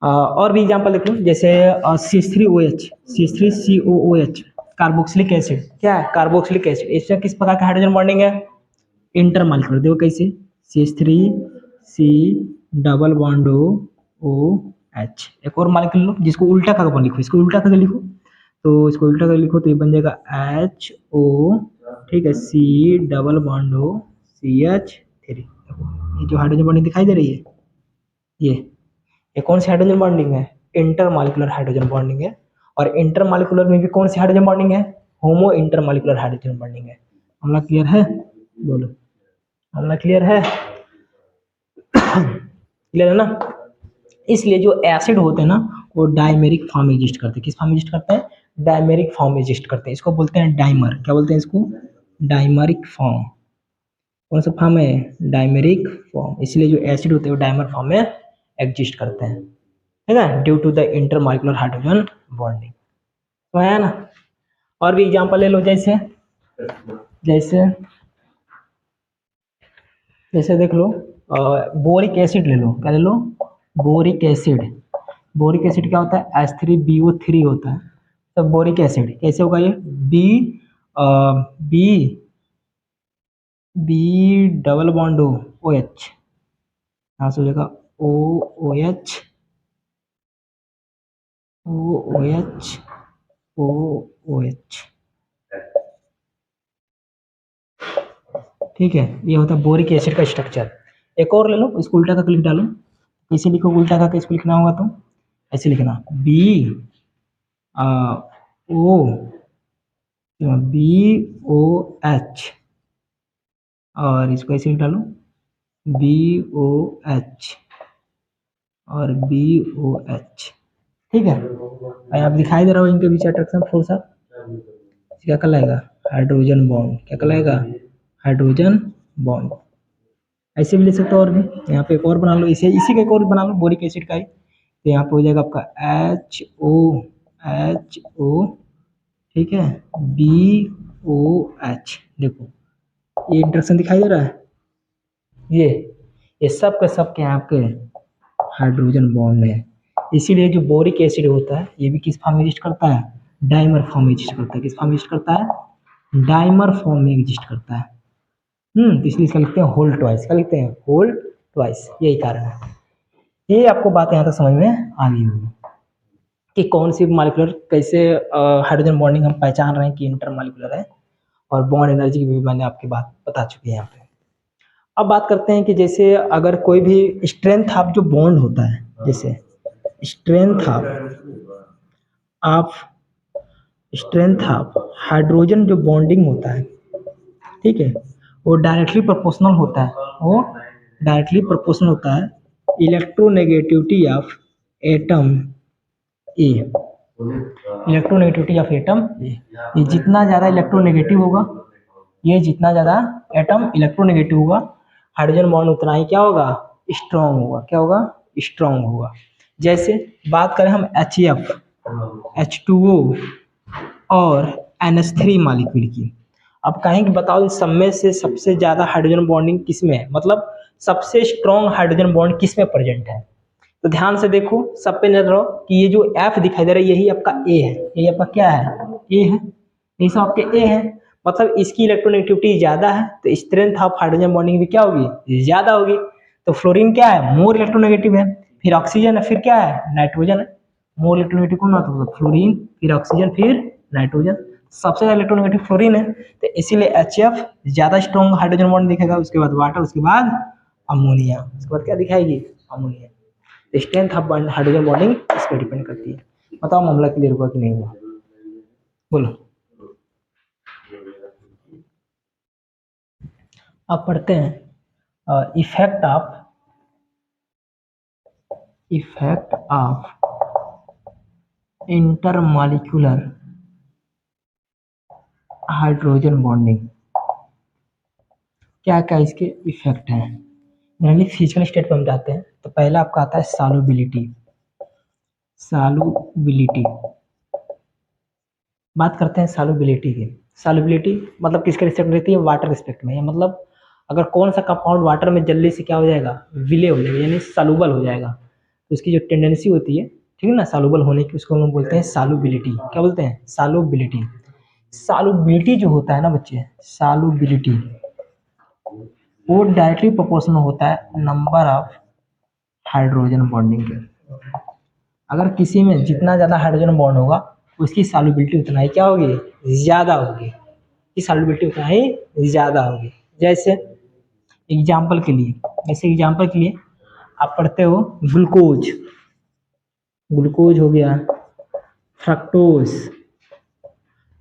और भी एग्जांपल लिख लो, जैसे CH3OH, CH3COOH, कार्बोक्सिलिक एसिड। क्या है? Carboxylic acid. इसमें किस प्रकार का हाइड्रोजन बॉन्डिंग है? इंटरमॉलिक्यूलर। देखो कैसे, CH3C डबल बॉन्ड OH। एक और मॉलिक्यूल लो जिसको उल्टा करके लिखो, इसको उल्टा करके लिखो, तो इसको उल्टा करके लिखो तो ये बन जाएगा HO, ठीक है, C double bond O CH3। ये जो हाइड्रोजन बॉन्डिंग दिखाई दे रही है, ये कौन सी हाइड्रोजन बॉन्डिंग है? इंटरमॉलिक्यूलर हाइड्रोजन बॉन्डिंग है। और इंटरमॉलिक्यूलर में भी कौन सी हाइड्रोजन बॉन्डिंग है? होमो इंटरमॉलिक्यूलर हाइड्रोजन बॉन्डिंग है। मामला क्लियर है? बोलो, मामला क्लियर है? क्लियर है ना? इसलिए जो एसिड होते हैं ना, वो डायमेरिक फॉर्म एग्जिस्ट करते हैं। किस फॉर्म एग्जिस्ट करते हैं? डायमेरिक फॉर्म एग्जिस्ट करते हैं। इसको बोलते हैं डाइमर। क्या बोलते हैं इसको? Dimeric form. कौन सा फॉर्म है? Dimeric form. इसलिए जो एसिड होते हैं वो डाइमर फॉर्म में एग्जिस्ट करते हैं, है ना, due to the intermolecular hydrogen bonding. तो है ना? और भी एग्जांपल ले लो, जैसे जैसे जैसे देख लो, बोरिक एसिड ले लो। क्या ले लो? Boric acid. बोरिक एसिड क्या होता है? H3BO3 होता है। तो बोरिक एसिड कैसे होगा? ये B B B double bond O H, यहाँ से हो जाएगा O H O H O H. ठीक है, ये होता है बोरिक एसिड का स्ट्रक्चर। एक और ले लो, इसको उल्टा करके लिख डालो। कैसे लिखो? उल्टा करके इसको लिखना होगा तो ऐसे लिखना, ओ BOH, और इसको ऐसे लिख डालो BOH और BOH। ठीक है, अब दिखाई दे रहा हो इनके बीच अट्रैक्शन फोर्स। आप क्या कहलाएगा? Hydrogen bond. क्या कहलाएगा? Hydrogen bond. ऐसे भी ले सकते हो, और भी यहाँ पे एक और बना लो, इसी का एक और बना लो, बोरिक एसिड का ही। तो यहाँ पे हो जाएगा आपका HO, ठीक है, BOH। देखो ये इंटरेक्शन दिखाई दे रहा है। ये ये सब के सब के यहाँ पे हाइड्रोजन बॉन्ड है। इसीलिए जो बोरिक एसिड होता है ये भी किस फॉर्म में एग्जिस्ट करता है? डाइमर फॉर्म में एग्जिस्ट करता है। किस फॉर्म में एग्जिस्ट करता है? डाइमर फॉर्म में एग्जिस्ट करता है। तो इसलिए इसका लिखते हैं होल ट्वाइस। क्या लिखते हैं? Whole twice. यही कारण है। ये आपको बात यहाँ तक समझ में आ गई होगी कि कौन सी मॉलिक्यूलर कैसे हाइड्रोजन बॉन्डिंग हम पहचान रहे हैं कि इंटरमॉलिक्यूलर है, और बॉन्ड एनर्जी की भी मैंने आपकी बात बता चुकी है यहाँ पे। अब बात करते हैं कि जैसे अगर कोई भी स्ट्रेंथ ऑफ जो बॉन्ड होता है, जैसे strength of strength of hydrogen जो बॉन्डिंग होता है, ठीक है, वो डायरेक्टली प्रोपोर्शनल होता है। वो डायरेक्टली प्रोपोर्शनल होता है electronegativity of atom A. Electronegativity of atom A, ये जितना ज़्यादा इलेक्ट्रोनेगेटिव होगा, ये जितना ज़्यादा एटम इलेक्ट्रोनेगेटिव होगा, हाइड्रोजन बॉन्ड उतना ही क्या होगा? स्ट्रॉन्ग होगा। क्या होगा? स्ट्रॉन्ग होगा। जैसे बात करें हम HF, H2O और NH3 मॉलिक्यूल की। अब कहेंगे बताओ इस सब में से सबसे ज़्यादा हाइड्रोजन बॉन्डिंग किस में है, मतलब सबसे स्ट्रॉन्ग हाइड्रोजन बॉन्ड किस में प्रेजेंट है? तो ध्यान से देखो, सब पे नजर रहो कि ये जो F दिखाई दे रहा है यही आपका A है। ये आपका क्या है? A है। ये सब आपके A है, मतलब इसकी इलेक्ट्रोनेगेटिविटी ज्यादा है, तो स्ट्रेंथ ऑफ हाइड्रोजन बॉन्डिंग भी क्या होगी? ज्यादा होगी। तो फ्लोरीन क्या है? मोर इलेक्ट्रोनेगेटिव है। फिर ऑक्सीजन है, फिर क्या है? नाइट्रोजन है। मोर इलेक्ट्रोनेगेटिव कौन होता है? फ्लोरीन, फिर ऑक्सीजन, फिर नाइट्रोजन। सबसे ज्यादा इलेक्ट्रोनेगेटिव फ्लोरीन है, तो इसीलिए HF ज्यादा स्ट्रॉन्ग हाइड्रोजन बॉन्ड दिखेगा। उसके बाद वाटर, उसके बाद अमोनिया, उसके बाद क्या दिखाएगी? Ammonia. Strength of hydrogen bonding इस पर डिपेंड करती है। बताओ मामला क्लियर हुआ कि नहीं हुआ? बोलो। अब पढ़ते हैं effect of intermolecular hydrogen bonding. क्या क्या इसके इफेक्ट हैं? जनरली फिजिकल स्टेट पर हम जाते हैं तो पहला आपका आता है सॉल्युबिलिटी। सॉल्युबिलिटी, बात करते हैं सॉल्युबिलिटी की। सॉल्युबिलिटी मतलब किसके रिस्पेक्ट में रहती है, वाटर रिस्पेक्ट में, मतलब अगर कौन सा कंपाउंड वाटर में जल्दी से क्या हो जाएगा, विलय हो जाएगा यानी सॉल्युबल हो जाएगा, तो उसकी जो टेंडेंसी होती है, ठीक है ना, सॉल्युबल होने की, उसको हम लोग बोलते हैं सॉल्युबिलिटी। क्या बोलते हैं, सॉल्युबिलिटी। सॉल्युबिलिटी जो होता है ना बच्चे, सॉल्युबिलिटी वो डायरेक्टली प्रोपोर्शनल होता है नंबर ऑफ हाइड्रोजन बॉन्डिंग के। अगर किसी में जितना ज़्यादा हाइड्रोजन बॉन्ड होगा उसकी सॉल्युबिलिटी उतना ही क्या होगी, ज़्यादा होगी, की सॉल्युबिलिटी उतना ही ज़्यादा होगी। जैसे एग्जाम्पल के लिए, आप पढ़ते हो ग्लूकोज, ग्लूकोज हो गया, fructose,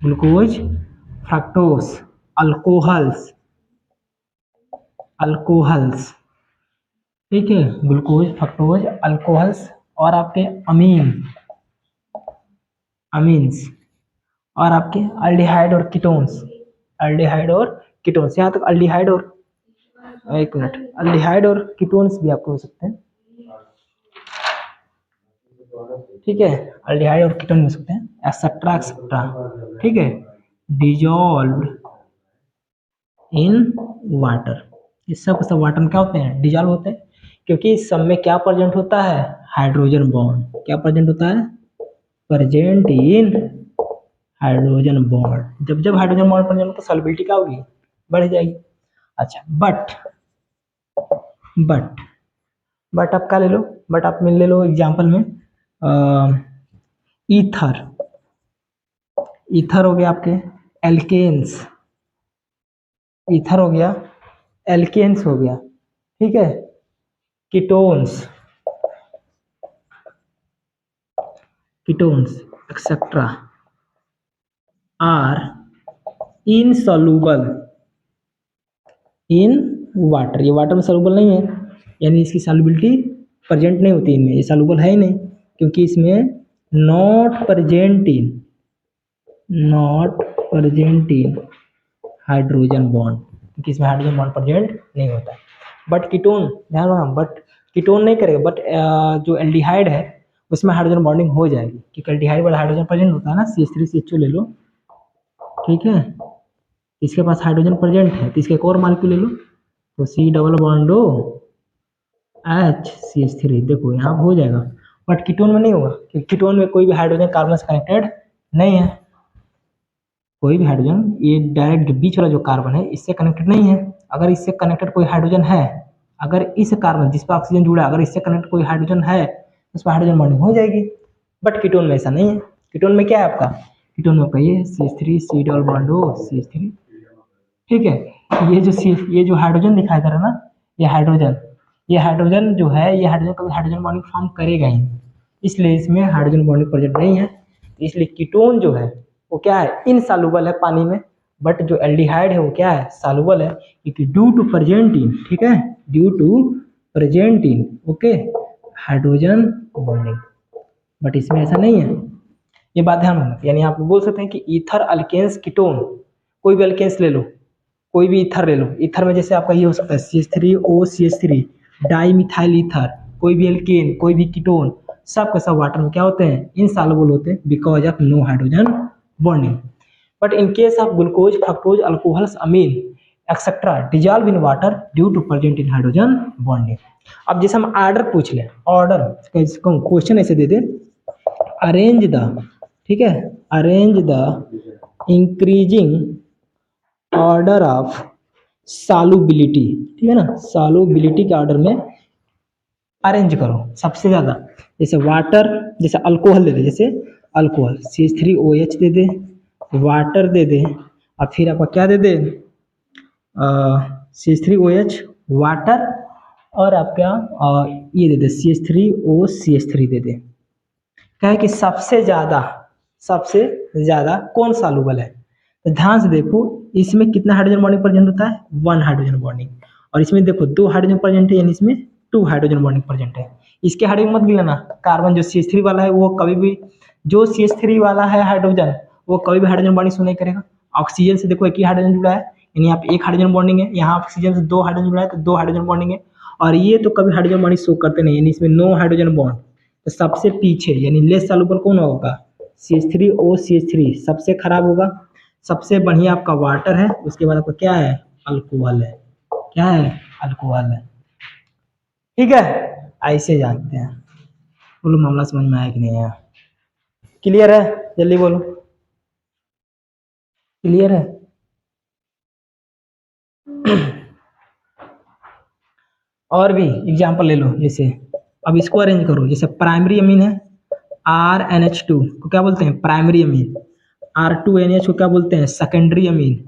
glucose, fructose, alcohols, alcohols, ठीक है, ग्लूकोज, फ्रक्टोज, अल्कोहल्स, और आपके अमीन, अमीन्स, और आपके अल्डिहाइड और कीटोन्स, अल्डिहाइड और कीटोन्स। यहाँ तक अल्डिहाइड और, एक मिनट, अल्डिहाइड और कीटोन्स भी आपको हो सकते हैं, ठीक है, अल्डिहाइड और कीटोन हो सकते हैं, एक्सेट्रा एक्सेट्रा, ठीक है, डिजॉल्व इन वाटर। ये सब वाटर में क्या होते हैं, डिजॉल्व होते हैं, क्योंकि इस सब में क्या प्रेजेंट होता है, हाइड्रोजन बॉन्ड। क्या प्रेजेंट होता है, प्रेजेंट इन हाइड्रोजन बॉन्ड। जब जब हाइड्रोजन बॉन्ड प्रेजेंट हो तो सॉल्युबिलिटी क्या होगी, बढ़ जाएगी। अच्छा, बट आप क्या ले लो, बट आप ले लो एग्जाम्पल में ईथर, ईथर हो गया आपके एल्केन्स, ईथर हो गया, एल्केन्स हो गया, ठीक है, ketones, ketones etcetera are insoluble in water. ये वाटर में सॉल्युबल नहीं है, यानी इसकी सॉल्युबिलिटी प्रेजेंट नहीं होती इनमें, ये सॉल्युबल है ही नहीं, क्योंकि इसमें not present in hydrogen bond, क्योंकि इसमें हाइड्रोजन बॉन्ड प्रेजेंट नहीं होता है। बट कीटोन, ध्यान रखना, बट कीटोन नहीं करेगा, बट जो एल्डिहाइड है उसमें हाइड्रोजन बॉन्डिंग हो जाएगी, क्योंकि एल्डिहाइड वाला हाइड्रोजन प्रेजेंट होता है ना, CH3CH2 ले लो, ठीक है, इसके पास हाइड्रोजन प्रेजेंट है, तो इसके एक और मालिक्यूल ले लो, तो C double bond O HCH3, देखो यहाँ हो जाएगा, बट कीटोन में नहीं होगा, क्योंकि कीटोन में कोई भी हाइड्रोजन कार्बन से कनेक्टेड नहीं है, कोई भी हाइड्रोजन, ये डायरेक्ट बीच वाला जो कार्बन है इससे कनेक्टेड नहीं है। अगर इससे कनेक्टेड कोई हाइड्रोजन है, अगर इस कार्बन जिस पर ऑक्सीजन जुड़ा है, अगर इससे कनेक्टेड कोई हाइड्रोजन है, उस पर हाइड्रोजन बॉन्डिंग हो जाएगी। बट कीटोन में ऐसा नहीं है, कीटोन में क्या है आपका, कीटोन में कहिए CH3 C double bond O CH3, ठीक है। ये जो हाइड्रोजन दिखाई दे रहा है ना, ये हाइड्रोजन जो है, ये हाइड्रोजन कभी हाइड्रोजन बॉन्डिंग फॉर्म करेगा ही नहीं, इसलिए इसमें हाइड्रोजन बॉन्डिंग प्रेजेंट नहीं है। इसलिए कीटोन जो है वो क्या है, इनसॉल्युबल है पानी में, बट जो एल्डिहाइड है वो क्या है, सॉल्युबल है, क्योंकि ड्यू टू प्रेजेंट इन, ठीक है, due to present in, okay, hydrogen bonding, but इसमें ऐसा नहीं है, ये बात ध्यान रखना। यानी आप बोल सकते हैं कि ईथर अल्केन्स कीटोन, कोई भी अल्केन्स ले लो, कोई भी ईथर ले लो, ईथर में जैसे आपका ये हो सकता है CH3OCH3 डाई मिथाइल ईथर, कोई भी एल्केन, कोई भी कीटोन, सब के सब वाटर में क्या होते हैं, इनसॉल्युबल होते हैं, because of no hydrogen bonding. But in case of glucose, fructose, alcohols, amine etcetera dissolve in water due to present in hydrogen bonding. अब जैसे हम ऑर्डर पूछ लें, ऑर्डर क्वेश्चन ऐसे दे दे, अरेंज द, ठीक है, arrange the increasing order of solubility, ठीक है ना, सॉल्युबिलिटी के ऑर्डर में अरेंज करो सबसे ज्यादा। जैसे वाटर, जैसे अल्कोहल दे दे, जैसे अल्कोहल CH3OH दे दे, वाटर दे दे, और फिर आपका क्या दे दे, CH3OH, वाटर, और आपका ये दे दे CH3OCH3 दे दे। क्या है कि सबसे ज्यादा कौन सॉल्युबल है, तो ध्यान से देखो, इसमें कितना हाइड्रोजन बॉन्डिंग प्रेजेंट होता है, 1 हाइड्रोजन बॉन्डिंग, और इसमें देखो 2 हाइड्रोजन प्रेजेंट है, यानी इसमें 2 हाइड्रोजन बॉन्डिंग प्रेजेंट है। इसके हाइड्रोजन मत गिनाना, कार्बन जो CH3 वाला है वो कभी भी, जो CH3 वाला है हाइड्रोजन, वो कभी भी हाइड्रोजन बॉन्डिंग शो नहीं करेगा। ऑक्सीजन से देखो एक ही हाइड्रोजन जुड़ा है, यानी यहाँ पे 1 हाइड्रोजन बॉन्डिंग है, यहाँ ऑक्सीजन से 2 हाइड्रोजन जुड़ा है, तो 2 हाइड्रोजन बॉन्डिंग है, और ये तो कभी हाइड्रोजन बॉन्डिंग शो करते नहीं, यानी इसमें नो हाइड्रोजन बॉन्ड। तो सबसे पीछे यानी लेस सॉल्युबल कौन होगा, CH3OCH3 सबसे खराब होगा, सबसे बढ़िया आपका वाटर है, उसके बाद आपका क्या है, अल्कोहल है। क्या है, अल्कोहल है। ठीक है, ऐसे जानते हैं। बोलो मामला समझ में आया कि नहीं आया? क्लियर है? जल्दी बोलो, क्लियर है? और भी एग्जाम्पल ले लो, जैसे अब इसको अरेंज करो। जैसे प्राइमरी अमीन है RNH2 को क्या बोलते हैं, प्राइमरी अमीन। R2NH को क्या बोलते हैं, सेकेंडरी अमीन।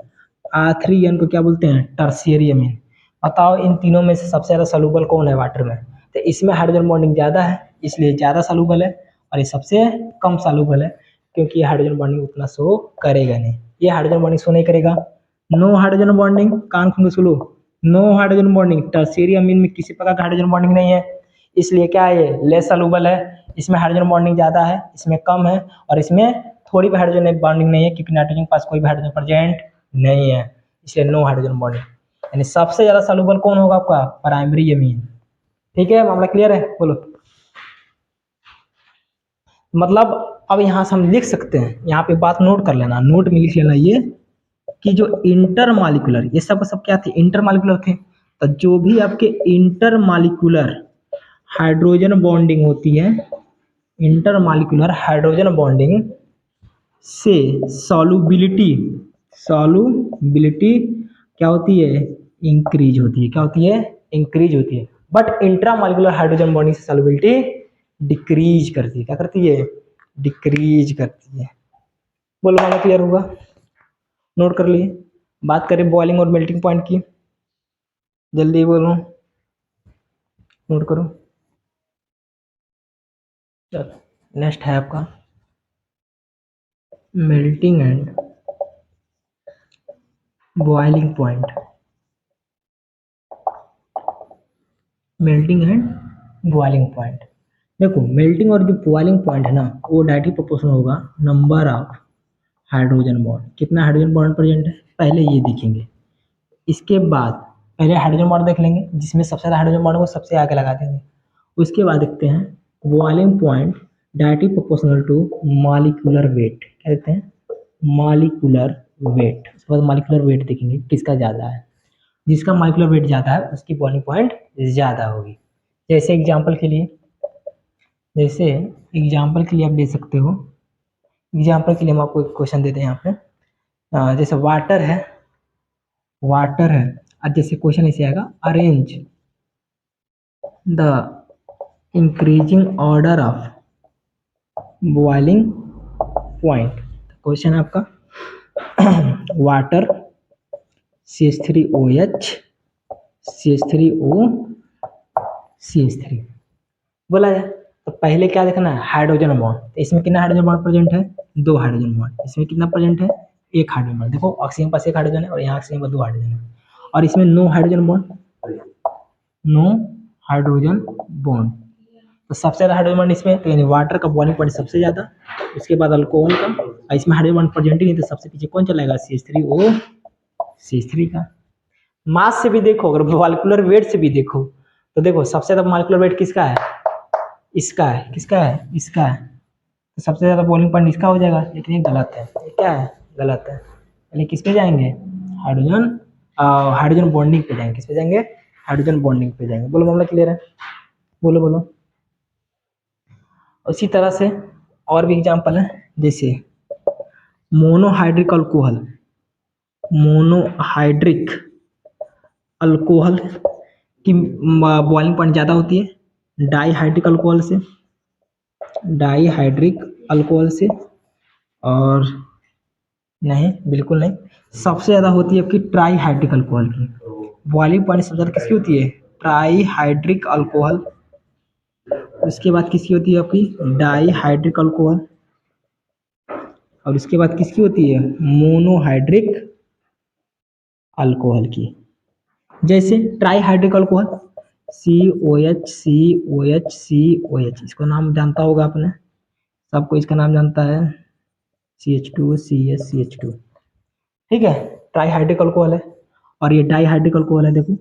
R3N को क्या बोलते हैं, टर्शियरी अमीन। बताओ इन तीनों में से सबसे ज़्यादा सॉल्युबल कौन है वाटर में? तो इसमें हाइड्रोजन बॉन्डिंग ज़्यादा है, इसलिए ज़्यादा सॉल्युबल है। और ये सबसे कम सॉल्युबल है, क्योंकि ये हाइड्रोजन बॉन्डिंग उतना शो करेगा नहीं। ये हाइड्रोजन बॉन्डिंग शो नहीं करेगा। नो हाइड्रोजन बॉन्डिंग, कान खोल के सुनो। नो हाइड्रोजन बॉन्डिंग, टर्शियरी अमीन में किसी प्रकार का हाइड्रोजन बॉन्डिंग नहीं है, इसलिए क्या है, ये लेस सॉल्युबल है। इसमें हाइड्रोजन बॉन्डिंग ज़्यादा है, इसमें कम है। और इसमें थोड़ी भी हाइड्रोजन बॉन्डिंग नहीं है, क्योंकि नाइट्रोजन के पास कोई भी हाइड्रोजन प्रेजेंट नहीं है, इसलिए नो हाइड्रोजन बॉन्डिंग। यानी सबसे ज़्यादा सॉल्युबल कौन होगा आपका, प्राइमरी अमीन। ठीक है, मामला क्लियर है? बोलो। मतलब अब यहाँ से हम लिख सकते हैं, यहाँ पे बात नोट कर लेना, नोट में लिख लेना ये, कि जो इंटरमॉलिक्यूलर, ये सब क्या थे, इंटरमॉलिक्यूलर थे। तो जो भी आपके इंटरमॉलिक्यूलर हाइड्रोजन बॉन्डिंग होती है, इंटरमॉलिक्यूलर हाइड्रोजन बॉन्डिंग से सॉल्युबिलिटी, सॉल्युबिलिटी क्या होती है, इंक्रीज होती है। क्या होती है, इंक्रीज होती है। बट इंट्रामॉलिक्यूलर हाइड्रोजन बॉन्डिंग से सॉल्युबिलिटी डिक्रीज करती है। क्या करती है, डिक्रीज करती है। बोलो वाला क्लियर होगा? नोट कर लिए। बात करें बॉइलिंग और मेल्टिंग पॉइंट की, जल्दी बोलो, नोट करो। चलो नेक्स्ट है आपका melting and boiling point. Melting and boiling point, देखो मेल्टिंग और जो बॉइलिंग पॉइंट है ना, वो डायरेक्टली प्रोपोर्शनल होगा नंबर ऑफ हाइड्रोजन बॉन्ड। कितना हाइड्रोजन बॉन्ड प्रेजेंट है, पहले ये देखेंगे। इसके बाद पहले हाइड्रोजन बॉन्ड देख लेंगे, जिसमें सबसे ज़्यादा हाइड्रोजन बॉन्ड को सबसे आगे लगा देंगे। उसके बाद देखते हैं boiling point directly proportional to molecular weight. क्या कहते हैं, मॉलिक्यूलर वेट। उसके बाद मॉलिक्यूलर वेट देखेंगे किसका ज़्यादा है, जिसका मॉलिक्यूलर वेट ज़्यादा है उसकी बॉइलिंग पॉइंट ज़्यादा होगी। जैसे एग्जांपल के लिए, जैसे एग्जांपल के लिए आप दे सकते हो, एग्जांपल के लिए हम आपको एक क्वेश्चन देते हैं यहाँ पे। जैसे वाटर है, वाटर है। अब जैसे क्वेश्चन ऐसे आएगा, arrange the increasing order of boiling point. Question है आपका वाटर CH3OH CH3O CH3 बोला जाए। तो पहले क्या देखना है, हाइड्रोजन बॉन्ड। तो इसमें कितना हाइड्रोजन बॉन्ड प्रेजेंट है, 2 हाइड्रोजन बॉन्ड। इसमें कितना प्रेजेंट है, 1 हाइड्रोजन बॉन्ड। देखो ऑक्सीजन के पास 1 हाइड्रोजन है और यहाँ ऑक्सीजन के पास 2 हाइड्रोजन है। और इसमें no hydrogen bond, no hydrogen bond. तो सबसे ज़्यादा हाइड्रोजन बॉन्ड इसमें, तो यानी वाटर का बॉइलिंग पॉइंट सबसे ज़्यादा, उसके बाद अल्कोहल का। और इसमें हाइड्रोजन बॉन्ड प्रेजेंट ही नहीं, तो सबसे पीछे कौन चलेगा, CH3O CH3 का। मास से भी देखो, अगर मॉलिक्यूलर वेट से भी देखो, तो देखो सबसे ज़्यादा मॉलिक्यूलर वेट किसका है, इसका है। किसका है, इसका है। तो सबसे ज़्यादा बॉइलिंग पॉइंट इसका हो जाएगा, लेकिन ये गलत है। ये क्या है, गलत है। यानी किस पे जाएंगे, हाइड्रोजन हाइड्रोजन बॉन्डिंग पे जाएंगे। किस पे जाएंगे, हाइड्रोजन बॉन्डिंग पे जाएंगे। बोलो मामला क्लियर है? बोलो बोलो। उसी तरह से और भी एग्जांपल है, जैसे मोनोहाइड्रिक अल्कोहल, मोनोहाइड्रिक अल्कोहल की बॉइलिंग पॉइंट ज़्यादा होती है डाईहाइड्रिक अल्कोहल से, डाईहाइड्रिक अल्कोहल से। और नहीं, बिल्कुल नहीं, सबसे ज़्यादा होती है आपकी ट्राईहाइड्रिक अल्कोहल की। बॉइलिंग पॉइंट सबसे ज़्यादा किसकी होती है, ट्राईहाइड्रिक अल्कोहल। उसके बाद किसकी होती है आपकी, डाईहाइड्रिक अल्कोहल। और उसके बाद किसकी होती है, मोनोहाइड्रिक अल्कोहल की। जैसे ट्राईहाइड्रिक अल्कोहल COH, इसको नाम जानता होगा आपने, सबको इसका नाम जानता है, CH2CH2। ठीक है, ट्राईहाइड्रिक अल्कोहल है। और ये डाईहाइड्रिक अल्कोहल है, देखो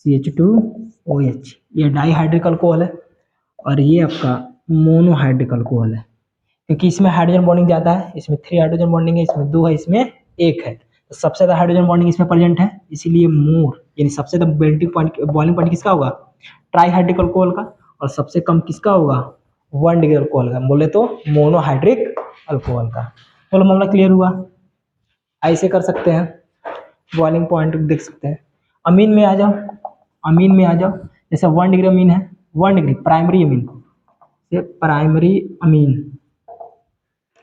CH2OH, ये डाईहाइड्रिक अल्कोहल है। और ये आपका मोनोहाइड्रिक अल्कोहल है। क्योंकि इसमें हाइड्रोजन बॉन्डिंग ज़्यादा है, इसमें 3 हाइड्रोजन बॉन्डिंग है, इसमें 2 है, इसमें 1 है। तो सबसे ज़्यादा हाइड्रोजन बॉन्डिंग इसमें प्रेजेंट है, इसीलिए मोर, यानी सबसे ज़्यादा मेल्टिंग पॉइंट, बॉइलिंग पॉइंट किसका होगा? ट्राईहाइड्रिक अल्कोहल का। और सबसे कम किसका होगा? 1 डिग्री अल्कोहल का, बोले तो मोनोहाइड्रिक अल्कोहल का। बोलो मामला क्लियर हुआ? ऐसे कर सकते हैं, बॉइलिंग पॉइंट देख सकते हैं। अमीन में आ जाओ, अमीन में आ जाओ। जैसे 1 डिग्री अमीन है, 1 डिग्री प्राइमरी अमीन, ये प्राइमरी अमीन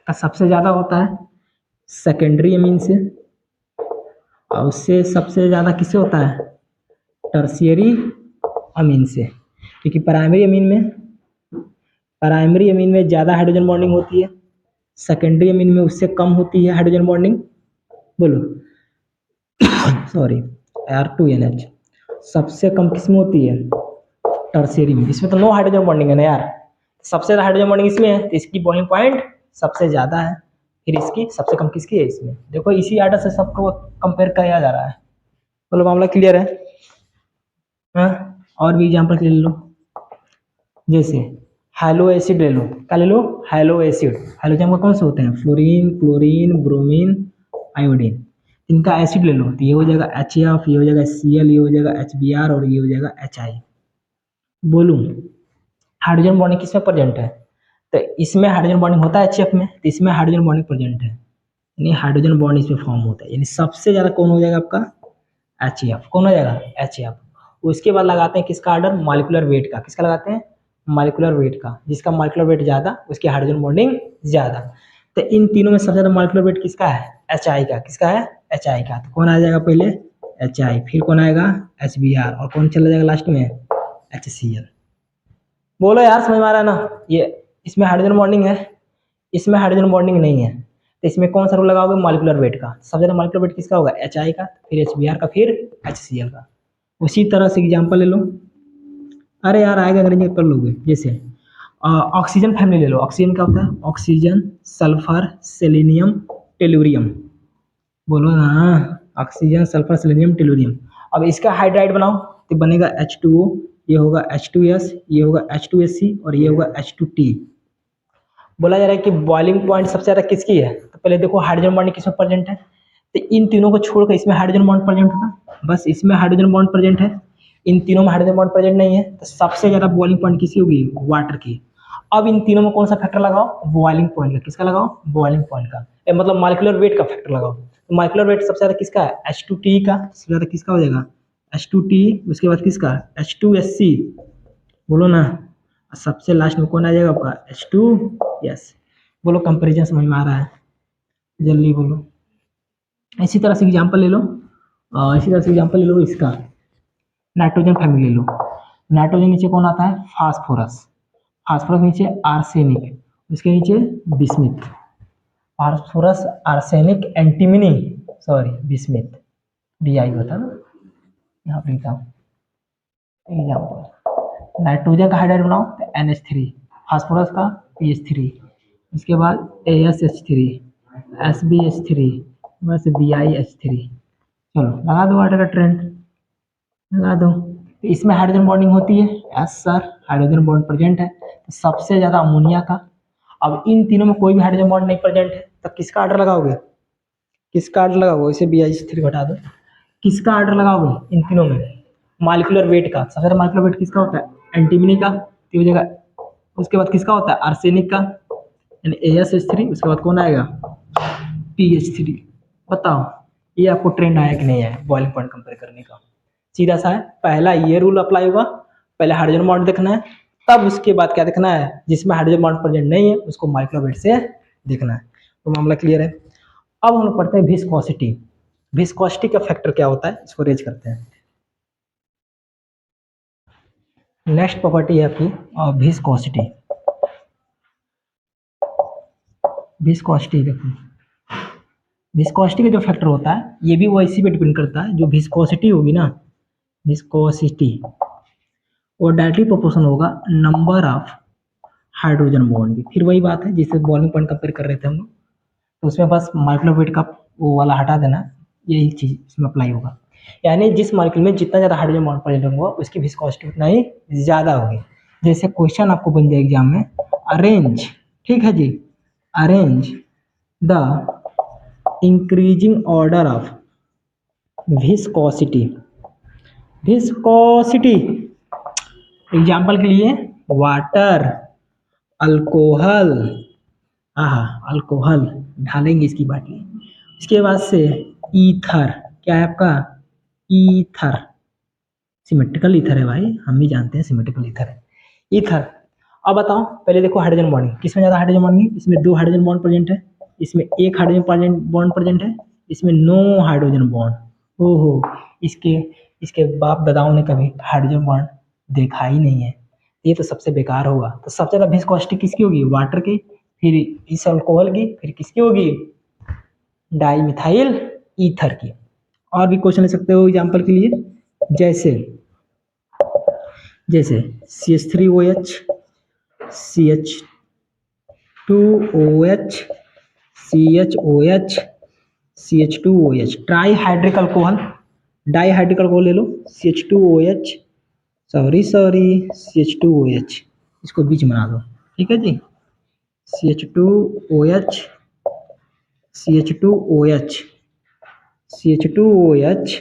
का सबसे ज़्यादा होता है सेकेंडरी अमीन से, और उससे सबसे ज़्यादा किससे होता है? टर्शियरी अमीन से। क्योंकि प्राइमरी अमीन में ज़्यादा हाइड्रोजन बॉन्डिंग होती है, सेकेंडरी अमीन में उससे कम होती है हाइड्रोजन बॉन्डिंग। बोलो सॉरी, R2NH सबसे कम किसमें होती है? टर्शियरी में। इसमें तो नो हाइड्रोजन बॉन्डिंग है ना यार, सबसे ज़्यादा हाइड्रोजन बॉन्डिंग इसमें है, तो इसकी बॉइलिंग पॉइंट सबसे ज़्यादा है। फिर इसकी सबसे कम किसकी है? इसमें। देखो इसी आर्डर से सबको कंपेयर किया जा रहा है। बोलो मामला क्लियर है? हाँ, और भी एग्जाम्पल ले लो। जैसे हैलो एसिड ले लो, क्या ले लो? Hello acid. हैलोजन में कौन से होते हैं? Fluorine, chlorine, bromine, iodine. इनका एसिड ले लो, तो ये हो जाएगा HF, ये हो जाएगा Cl, ये हो जाएगा HBr, और ये हो जाएगा HI। बोलूं हाइड्रोजन बॉन्डिंग किसमें प्रेजेंट है? तो इसमें हाइड्रोजन बॉन्डिंग होता है HF में, तो इसमें हाइड्रोजन बॉन्डिंग प्रेजेंट है, यानी हाइड्रोजन बॉन्ड इसमें फॉर्म होता है। यानी सबसे ज़्यादा कौन हो जाएगा आपका? HF। कौन हो जाएगा? HF। उसके बाद लगाते हैं किसका ऑर्डर? मॉलिक्यूलर वेट का। किसका लगाते हैं? मॉलिक्यूलर वेट का। जिसका मॉलिक्यूलर वेट ज़्यादा उसकी हाइड्रोजन बॉन्डिंग ज़्यादा। तो इन तीनों में सबसे ज़्यादा मॉलिक्यूलर वेट किसका है? HI का। किसका है? HI का। तो कौन आ जाएगा पहले? HI, फिर कौन आएगा? HBr, और कौन चला जाएगा लास्ट में? HCl। बोलो यार समझ में आ रहा है ना? ये इसमें हाइड्रोजन बॉन्डिंग है, इसमें हाइड्रोजन बॉन्डिंग नहीं है, तो इसमें कौन सा रूल लगाओगे? मॉलिक्यूलर वेट का। सबसे ज़्यादा मॉलिक्यूलर वेट किसका होगा? HI का, फिर HBr का, फिर HCl का। उसी तरह से एग्जाम्पल ले लो। अरे यार आएगा, अंग्रेजी कर लोगे। जैसे ऑक्सीजन फैमिली ले लो। ऑक्सीजन क्या होता है? Oxygen, sulphur, selenium, tellurium. बोलो ना, ऑक्सीजन, सल्फर, सेलेनियम, टेलुरियम। अब इसका हाइड्राइड बनाओ तो बनेगा H2O, ये होगा H2S, ये होगा H2SC, और ये होगा H2T। बोला जा रहा है कि बॉइलिंग पॉइंट सबसे ज़्यादा किसकी है? तो पहले देखो हाइड्रोजन बॉन्ड किसमें प्रेजेंट है, तो इन तीनों को छोड़कर इसमें हाइड्रोजन बॉन्ड प्रेजेंट होगा, बस इसमें हाइड्रोजन बॉन्ड प्रेजेंट है, इन तीनों में हाइड्रोजन बॉन्ड प्रेजेंट नहीं है, तो सबसे ज़्यादा बॉइलिंग पॉइंट किसकी होगी? वाटर की। अब इन तीनों में कौन सा फैक्टर लगाओ? बॉइलिंग पॉइंट का। किसका लगाओ? बॉइलिंग पॉइंट का, मतलब मॉलिक्यूलर वेट का फैक्टर लगाओ। तो मॉलिक्यूलर वेट सबसे ज़्यादा किसका है? H2T का। सबसे ज़्यादा किसका हो जाएगा? H2T। उसके बाद किसका? H2SC। बोलो ना, सबसे लास्ट में कौन आ जाएगा आपका? H2S। बोलो कंपैरिजन समझ में आ रहा है? जल्दी बोलो। इसी तरह से एग्जांपल ले लो, इसी तरह से एग्जांपल ले लो इसका, नाइट्रोजन फैमिली ले लो। नाइट्रोजन नीचे कौन आता है? फास्फोरस। फास्फोरस नीचे आर्सेनिक, उसके नीचे bismuth. Phosphorus, arsenic, antimony, sorry bismuth, BI होता है ना, यहाँ पे लिखा हूँ एग्जाम्पल। नाइट्रोजन का हाइड्राइड बनाओ तो NH3, फास्फोरस का PH3, उसके बाद ASH3, SbH3, बस BiH3। चलो लगा दो वाटर का ट्रेंड, लगा दो। तो इसमें हाइड्रोजन बॉन्डिंग होती है? Yes sir, hydrogen bond present है, तो सबसे ज़्यादा अमोनिया का। अब इन तीनों में कोई भी हाइड्रोजन बॉन्ड नहीं प्रेजेंट है, तो किसका ऑर्डर लगाओगे? किसका ऑर्डर लगाओगे? इसे BiH3 घटा दो। किसका ऑर्डर लगाओगे इन तीनों में? मॉलिक्यूलर वेट का। सबसे ज़्यादा मॉलिक्यूलर वेट किसका होता है? एंटीमनी का, तो हो जाएगा। उसके बाद किसका होता है? आर्सेनिक का, यानी ASH3। उसके बाद कौन आएगा? PH3। बताओ ये आपको ट्रेंड आया कि नहीं आया बॉइलिंग पॉइंट कंपेयर करने का? सीधा सा है, पहला ये रूल अप्लाई होगा, पहले हाइड्रोजन बॉन्ड देखना है, तब उसके बाद क्या देखना है? जिसमें हाइड्रोजन बॉन्ड प्रेजेंट नहीं है उसको मॉलिक्यूलर वेट से देखना है। तो मामला क्लियर है? अब हम लोग पढ़ते हैं विस्कोसिटी। विस्कोसिटी का फैक्टर क्या होता है, इसको रेज करते हैं। नेक्स्ट प्रॉपर्टी है आपकी विस्कोसिटी। विस्कोसिटी देखो, विस्कोसिटी का जो फैक्टर होता है ये भी वो इसी पे डिपेंड करता है, जो विस्कोसिटी होगी ना, विस्कोसिटी वो डायरेक्टली प्रोपोर्शनल होगा नंबर ऑफ हाइड्रोजन बॉन्ड की। फिर वही बात है जिससे बॉइलिंग पॉइंट कंपेयर कर रहे थे हम लोग, तो उसमें बस मॉलिक्यूलर वेट का वो वाला हटा देना, यही चीज़ इसमें अप्लाई होगा। यानी जिस मॉलिक्यूल में जितना ज़्यादा हाइड्रोजन बॉन्ड प्रेजेंट होगा उसकी विस्कोसिटी उतना ही ज़्यादा होगी। जैसे क्वेश्चन आपको बन जाए एग्जाम में, अरेंज, ठीक है जी, arrange the increasing order of viscosity. Viscosity example के लिए वाटर, अल्कोहल, अल्कोहल ढालेंगे इसकी बाटली। इसके बाद से ईथर, क्या है आपका ईथर, सिमेट्रिकल ईथर है भाई, हम भी जानते हैं सिमेट्रिकल ईथर है ईथर। अब बताओ पहले देखो हाइड्रोजन बॉन्डिंग, किसमें ज़्यादा हाइड्रोजन बॉन्डिंग, इसमें 2 हाइड्रोजन बॉन्ड प्रेजेंट है, इसमें 1 हाइड्रोजन बॉन्ड प्रेजेंट है, इसमें 9 हाइड्रोजन बॉन्ड। ओहो, इसके इसके बाप दादाओं ने कभी हाइड्रोजन बॉन्ड देखा ही नहीं है, ये तो सबसे बेकार होगा। तो सबसे ज़्यादा विस्कोसिटी किसकी होगी, वाटर की, फिर इस अल्कोहल की, फिर किसकी होगी, डाई मिथाइल ईथर की। और भी क्वेश्चन ले सकते हो एग्जाम्पल के लिए, जैसे जैसे CH3OH, CH2OH, CHOH, CH2OH, trihydric alcohol, dihydric alcohol ले लो, CH2OH, सॉरी CH2OH, इसको बीच में बना दो, ठीक है जी, CH2OH, CH2OH, CH2OH,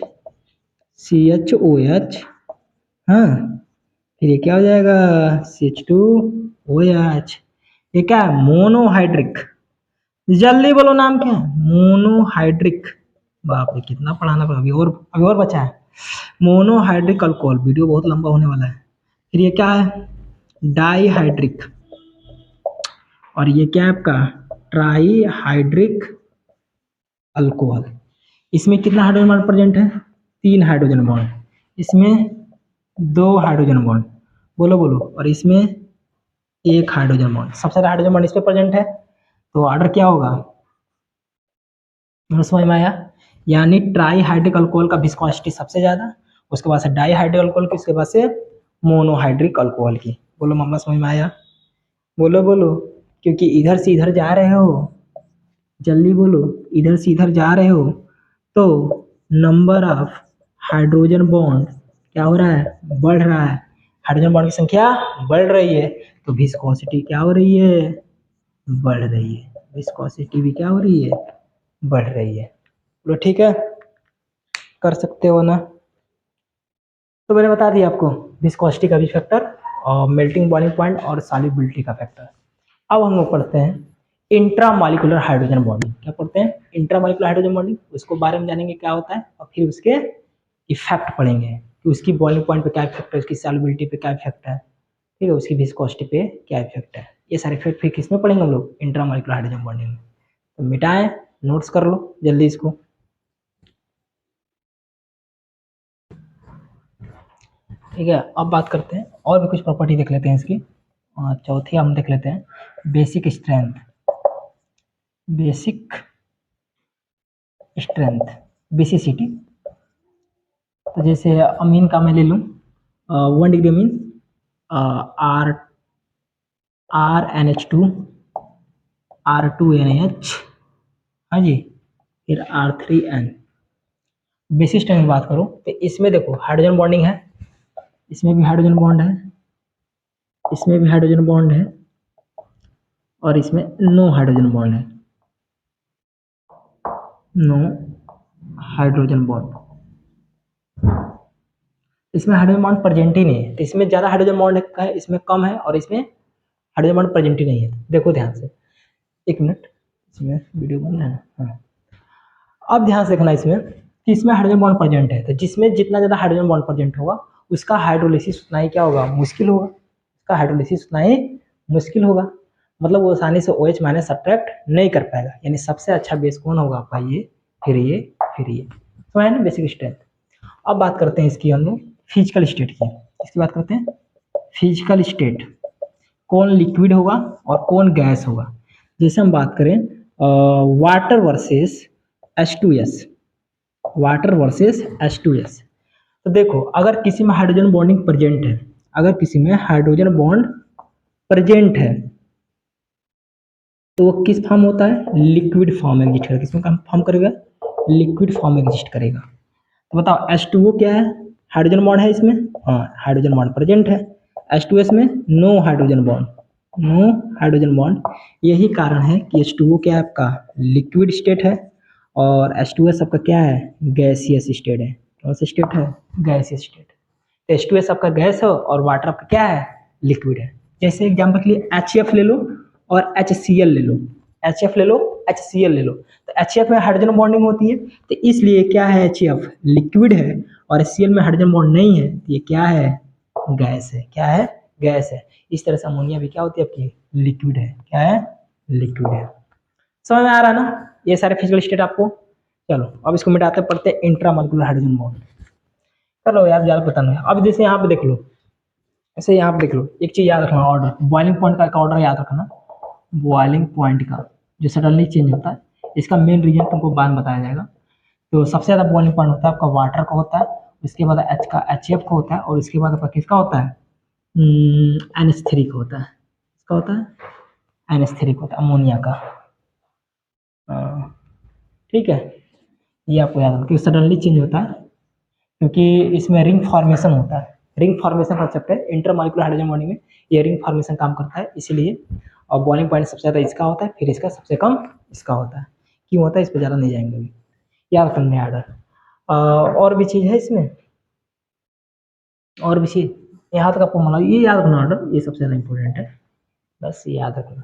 CHOH, हाँ, फिर ये क्या हो जाएगा CH2OH, ये क्या है मोनोहाइड्रिक, जल्दी बोलो नाम क्या है, मोनोहाइड्रिक, बाप रे कितना पढ़ाना पड़ा, अभी और बचा है, मोनोहाइड्रिक अल्कोहल, वीडियो बहुत लंबा होने वाला है। फिर ये क्या है डाईहाइड्रिक, और ये क्या है आपका ट्राईहाइड्रिक अल्कोहल। इसमें कितना हाइड्रोजन बॉन्ड प्रेजेंट है, 3 हाइड्रोजन बॉन्ड, इसमें 2 हाइड्रोजन बॉन्ड, बोलो बोलो, और इसमें 1 हाइड्रोजन बॉन्ड, सबसे ज़्यादा हाइड्रोजन बॉन्ड इस पे प्रेजेंट है, तो ऑर्डर क्या होगा, समझ में आया, यानी ट्राईहाइड्रिक अल्कोहल का विस्कोसिटी सबसे ज़्यादा, उसके बाद से डाईहाइड्रिक अल्कोहल की, उसके बाद से मोनोहाइड्रिक अल्कोहल की। बोलो मामला समझ में आया, बोलो बोलो, क्योंकि इधर से इधर जा रहे हो, जल्दी बोलो, इधर से इधर जा रहे हो तो नंबर ऑफ हाइड्रोजन बॉन्ड क्या हो रहा है, बढ़ रहा है, हाइड्रोजन बॉन्ड की संख्या बढ़ रही है, तो विस्कोसिटी क्या हो रही है, बढ़ रही है, विस्कोसिटी भी क्या हो रही है, बढ़ रही है। बोलो ठीक है, कर सकते हो ना। तो मैंने बता दिया आपको विस्कोसिटी का भी फैक्टर और मेल्टिंग बॉइलिंग पॉइंट और सॉल्युबिलिटी का फैक्टर। अब हम लोग पढ़ते हैं इंट्रामॉलिक्यूलर हाइड्रोजन बॉन्डिंग, क्या पढ़ते हैं इंट्रामॉलिक्यूलर हाइड्रोजन बॉन्डिंग, उसको बारे में जानेंगे क्या होता है, और फिर उसके इफेक्ट पढ़ेंगे कि उसकी बॉइलिंग पॉइंट पे क्या इफेक्ट है, उसकी सॉल्युबिलिटी पे क्या इफेक्ट है, ठीक है, उसकी विस्कोसिटी पे क्या इफेक्ट है, ये सारे इफेक्ट फिर किस में पढ़ेंगे हम लोग, इंट्रामॉलिक्यूलर हाइड्रोजन बॉन्डिंग में। तो मिटाएं, नोट्स कर लो जल्दी इसको। ठीक है, अब बात करते हैं और भी कुछ प्रॉपर्टी देख लेते हैं इसकी। चौथी हम देख लेते हैं basic strength, basic strength basicity. तो जैसे अमीन का मैं ले लूँ 1 डिग्री अमीन RNH2 R2NH, हाँ जी, फिर R3N। बेसिक स्ट्रेंथ की बात करूँ तो इसमें देखो हाइड्रोजन बॉन्डिंग है, इसमें भी हाइड्रोजन बॉन्ड है, इसमें भी हाइड्रोजन बॉन्ड है, और इसमें नो हाइड्रोजन बॉन्ड है, नो हाइड्रोजन बॉन्ड, इसमें हाइड्रोजन बॉन्ड प्रेजेंट ही नहीं है, तो इसमें ज़्यादा हाइड्रोजन बॉन्ड है, इसमें कम है, और इसमें हाइड्रोजन बॉन्ड प्रेजेंट ही नहीं है। देखो ध्यान से, एक मिनट, इसमें वीडियो बन रहा है ना, हाँ, अब ध्यान से देखना इसमें कि इसमें हाइड्रोजन बॉन्ड प्रेजेंट है, तो जिसमें जितना ज़्यादा हाइड्रोजन बॉन्ड प्रेजेंट होगा उसका हाइड्रोलिसिस उतना ही क्या होगा, मुश्किल होगा, उसका हाइड्रोलिसिस उतना ही मुश्किल होगा, मतलब वो आसानी से OH माइनस सब्ट्रैक्ट नहीं कर पाएगा, यानी सबसे अच्छा बेस कौन होगा आपका, ये फिर ये फिर ये, तो है ना बेसिक स्ट्रेंथ। अब बात करते हैं इसकी हम लोग फिजिकल स्टेट की, इसकी बात करते हैं फिजिकल स्टेट, कौन लिक्विड होगा और कौन गैस होगा। जैसे हम बात करें water versus H2S, water versus H2S, तो देखो अगर किसी में हाइड्रोजन बॉन्डिंग प्रेजेंट है, अगर किसी में हाइड्रोजन बॉन्ड प्रेजेंट है तो वो किस फॉर्म होता है, लिक्विड फॉर्म में एग्जिस्ट करेगा, किसमें फॉर्म करेगा, लिक्विड फॉर्म में एग्जिस्ट करेगा। तो बताओ H2O क्या है, हाइड्रोजन बॉन्ड है इसमें, हाँ हाइड्रोजन बॉन्ड प्रेजेंट है, H2S में no hydrogen bond, no hydrogen bond. यही कारण है कि H2O क्या है आपका लिक्विड स्टेट है और H2S आपका क्या है गैसियस स्टेट है। कौन सा स्टेट है गैसियस स्टेट। तो H2S आपका गैस है और वाटर आपका क्या है लिक्विड है। जैसे एग्जाम्पल के लिए HF ले लो और HCl ले लो, HF ले लो HCl ले लो। तो HF में हाइड्रोजन बॉन्डिंग होती है तो इसलिए क्या है HF लिक्विड है और HCl में हाइड्रोजन बॉन्ड नहीं है तो ये क्या है गैस है। क्या है गैस है। इस तरह से अमोनिया भी क्या होती है आपकी लिक्विड है। क्या है लिक्विड है। समझ में आ रहा है ना ये सारे फिजिकल स्टेट आपको। चलो अब इसको मिटाते पढ़ते इंट्रामोलिकुलर हाइड्रोजन बॉन्ड। चलो यार ज़्यादा पता नहीं। अब जैसे यहाँ पे देख लो, ऐसे यहाँ पे देख लो एक चीज़ याद रखना ऑर्डर बॉइलिंग पॉइंट का ऑर्डर याद रखना। बॉइलिंग पॉइंट का जो सडनली चेंज होता है इसका मेन रीजन तुमको बाद में बताया जाएगा। तो सबसे ज़्यादा बॉइलिंग पॉइंट होता है आपका वाटर का होता है, उसके बाद एच का HF का होता है और उसके बाद आपका किसका होता है NH3 का होता है। इसका होता है NH3 का होता है अमोनिया का। ठीक है ये आपको याद रखना क्योंकि सडनली चेंज होता है क्योंकि इसमें रिंग फॉर्मेशन होता है। रिंग फॉर्मेशन कॉन्सेप्ट है इंटरमॉलिक्यूलर हाइड्रोजन बॉन्डिंग में ये रिंग फॉर्मेशन काम करता है इसीलिए। और बॉइलिंग पॉइंट सबसे ज़्यादा इसका होता है फिर इसका सबसे कम इसका होता है। क्यों होता है इस पर ज़्यादा नहीं जाएंगे अभी याद करने आर्डर। और भी चीज़ है इसमें और भी चीज़ यहाँ तक आपको मतलब ये याद रखना ऑर्डर ये सबसे ज़्यादा इंपॉर्टेंट है बस ये याद रखना।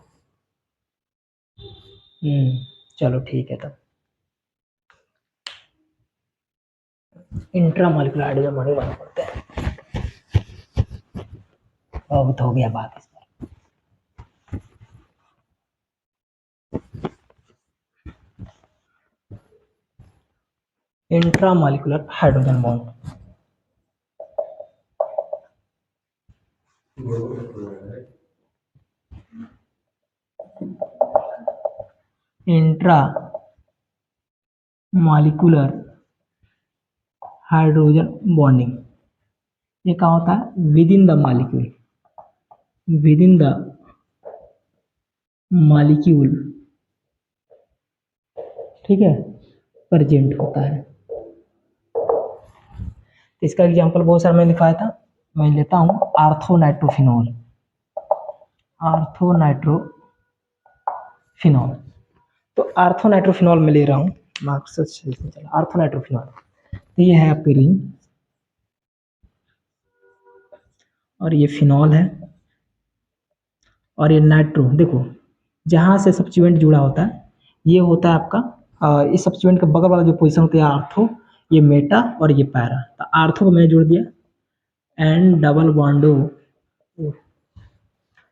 चलो ठीक है तब इंट्रामॉलिक्यूलर हाइड्रोजन बॉन्डिंग मालूम पड़ते हैं। अब तो हो गया बात इस पर। Intramolecular hydrogen bond intra molecular hydrogen bonding ये क्या होता है with in the molecule with in the molecule ठीक है प्रेजेंट होता है। इसका एग्जांपल बहुत सारा मैंने दिखाया था मैं लेता हूँ आर्थोनाइट्रोफिनॉल। आर्थोनाइट्रोफिनॉल तो आर्थोनाइट्रोफिनॉल में ले रहा हूँ मार्क्स चला आर्थोनाइट्रोफिनॉल तो ये है आपकी रिंग और ये फिनॉल है और ये नाइट्रो देखो जहाँ से सब्स्टिट्यूएंट जुड़ा होता है ये होता है आपका इस सब्स्टिट्यूएंट के बगल वाला जो पोजीशन होता है आर्थो ये मेटा और ये पैरा। तो आर्थो को मैंने जोड़ दिया एन डबल बॉन्डो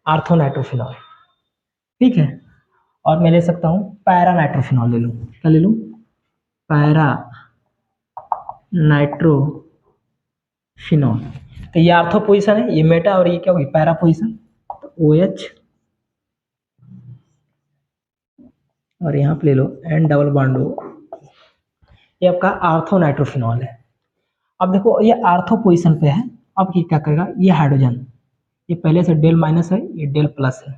आर्थोनाइट्रोफिनॉल ठीक है। और मैं ले सकता हूँ पैरा नाइट्रोफिनॉल ले लूँ क्या ले लूँ पैरा नाइट्रोफिनॉल। तो ये आर्थो पोजीशन है ये मेटा और ये क्या होगी पैरा पोजीशन तो OH और यहाँ पे ले लो एन डबल बॉन्डो ये आपका आर्थोनाइट्रोफिनॉल है। अब देखो ये आर्थो पोजीशन पे है अब ये क्या करेगा ये हाइड्रोजन ये पहले से डेल माइनस है ये डेल प्लस है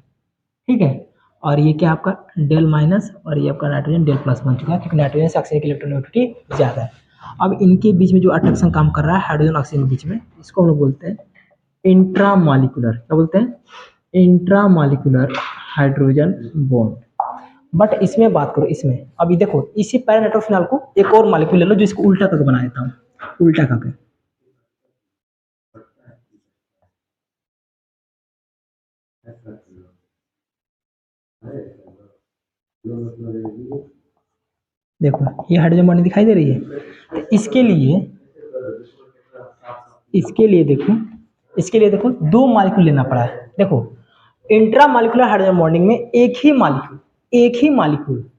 ठीक है। और ये क्या आपका डेल माइनस और ये आपका नाइट्रोजन डेल प्लस बन चुका है क्योंकि नाइट्रोजन से ऑक्सीजन की इलेक्ट्रोनेगेटिविटी ज़्यादा है। अब इनके बीच में जो अट्रैक्शन काम कर रहा है हाइड्रोजन ऑक्सीजन के बीच में इसको हम लोग बोलते हैं इंट्रामॉलिक्यूलर क्या बोलते हैं इंट्रामॉलिक्यूलर हाइड्रोजन बॉन्ड। बट इसमें बात करो इसमें अभी देखो इसी पैरानाइट्रोफिनॉल को एक और मॉलिक्यूल ले लो जो इसको उल्टा करके बना देता हूँ उल्टा करके देखो ये हाइड्रोजन बॉन्ड दिखाई दे रही है तो इसके लिए देखो दो मॉलिक्यूल लेना पड़ा है। देखो इंट्रा मॉलिक्यूलर हाइड्रोजन बॉन्डिंग में एक ही मॉलिक्यूल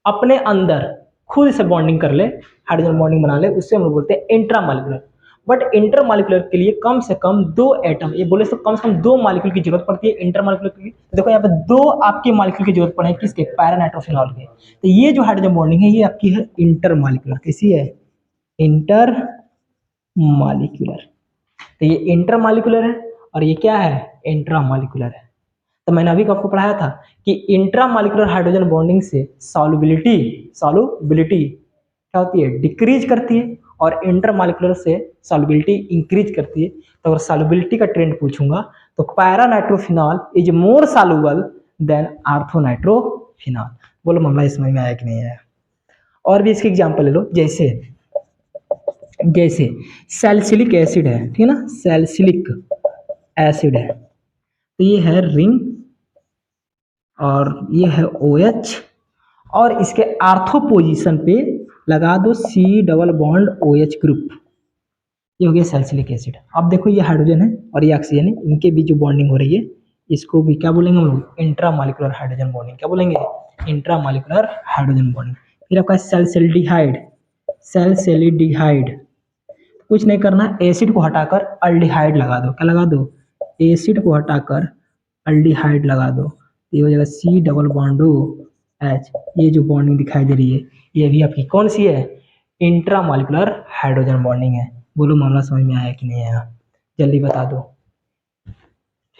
अपने अंदर खुद से बॉन्डिंग कर ले हाइड्रोजन बॉन्डिंग बना ले उससे हम लोग बोलते हैं intra molecular. But inter molecular के लिए कम से कम दो एटम ये बोले तो कम से कम दो मॉलिक्यूल की जरूरत पड़ती है इंटर मॉलिक्यूलर के लिए। तो देखो यहाँ पे दो आपके मॉलिक्यूल की जरूरत पड़े किसके पैरानाइट्रोफिनॉल के। तो ये जो हाइड्रोजन बॉन्डिंग है ये आपकी है इंटर मॉलिक्यूलर कैसी है इंटर मॉलिक्यूलर। तो ये इंटर मॉलिक्यूलर है और ये क्या है इंट्रा मॉलिक्यूलर है। तो मैंने अभी आपको पढ़ाया था कि इंट्रा मॉलिक्यूलर हाइड्रोजन बॉन्डिंग से सॉल्युबिलिटी क्या होती है डिक्रीज करती है और इंटर मॉलिक्यूलर से सॉल्युबिलिटी इंक्रीज करती है। तो अगर सॉल्युबिलिटी का ट्रेंड पूछूंगा तो para nitrophenol is more soluble than orthonitrophenol. बोलो मामला समझ में आया कि नहीं आया? और भी इसके एग्जांपल ले लो, जैसे जैसे सैलिसिलिक एसिड है, ठीक है ना, सैलिसिलिक एसिड है, तो ये है रिंग और ये है OH, और इसके आर्थो पोजीशन पे लगा दो C double bond OH group, ये हो गया सैलिसिलिक एसिड। अब देखो ये हाइड्रोजन है और ये ऑक्सीजन है, इनके बीच जो बॉन्डिंग हो रही है इसको भी क्या बोलेंगे हम लोग? Intramolecular hydrogen bonding. क्या बोलेंगे? Intramolecular hydrogen bonding. फिर आपका सैलिसिल्डिहाइड, सैलिसिल्डिहाइड कुछ नहीं करना, एसिड को हटाकर अल्डिहाइड लगा दो। क्या लगा दो? एसिड को हटाकर अल्डिहाइड लगा दो, ये हो जाएगा C डबल बॉन्ड OH। ये जो बॉन्डिंग दिखाई दे रही है ये भी आपकी कौन सी है? इंट्रामॉलिक्यूलर हाइड्रोजन बॉन्डिंग है। बोलो मामला समझ में आया कि नहीं आया? जल्दी बता दो।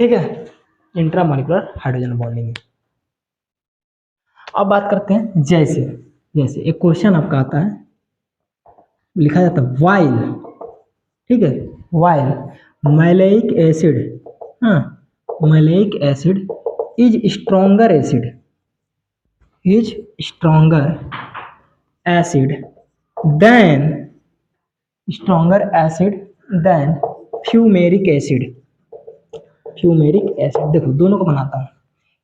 ठीक है, इंट्रामॉलिक्यूलर हाइड्रोजन बॉन्डिंग है। अब बात करते हैं जैसे जैसे एक क्वेश्चन आपका आता है, लिखा जाता है वाइल, ठीक है, वाइल मैलेइक एसिड, हाँ, maleic acid is stronger acid, is stronger acid than, stronger acid than fumaric acid. Fumaric acid देखो दोनों को बनाता हूँ,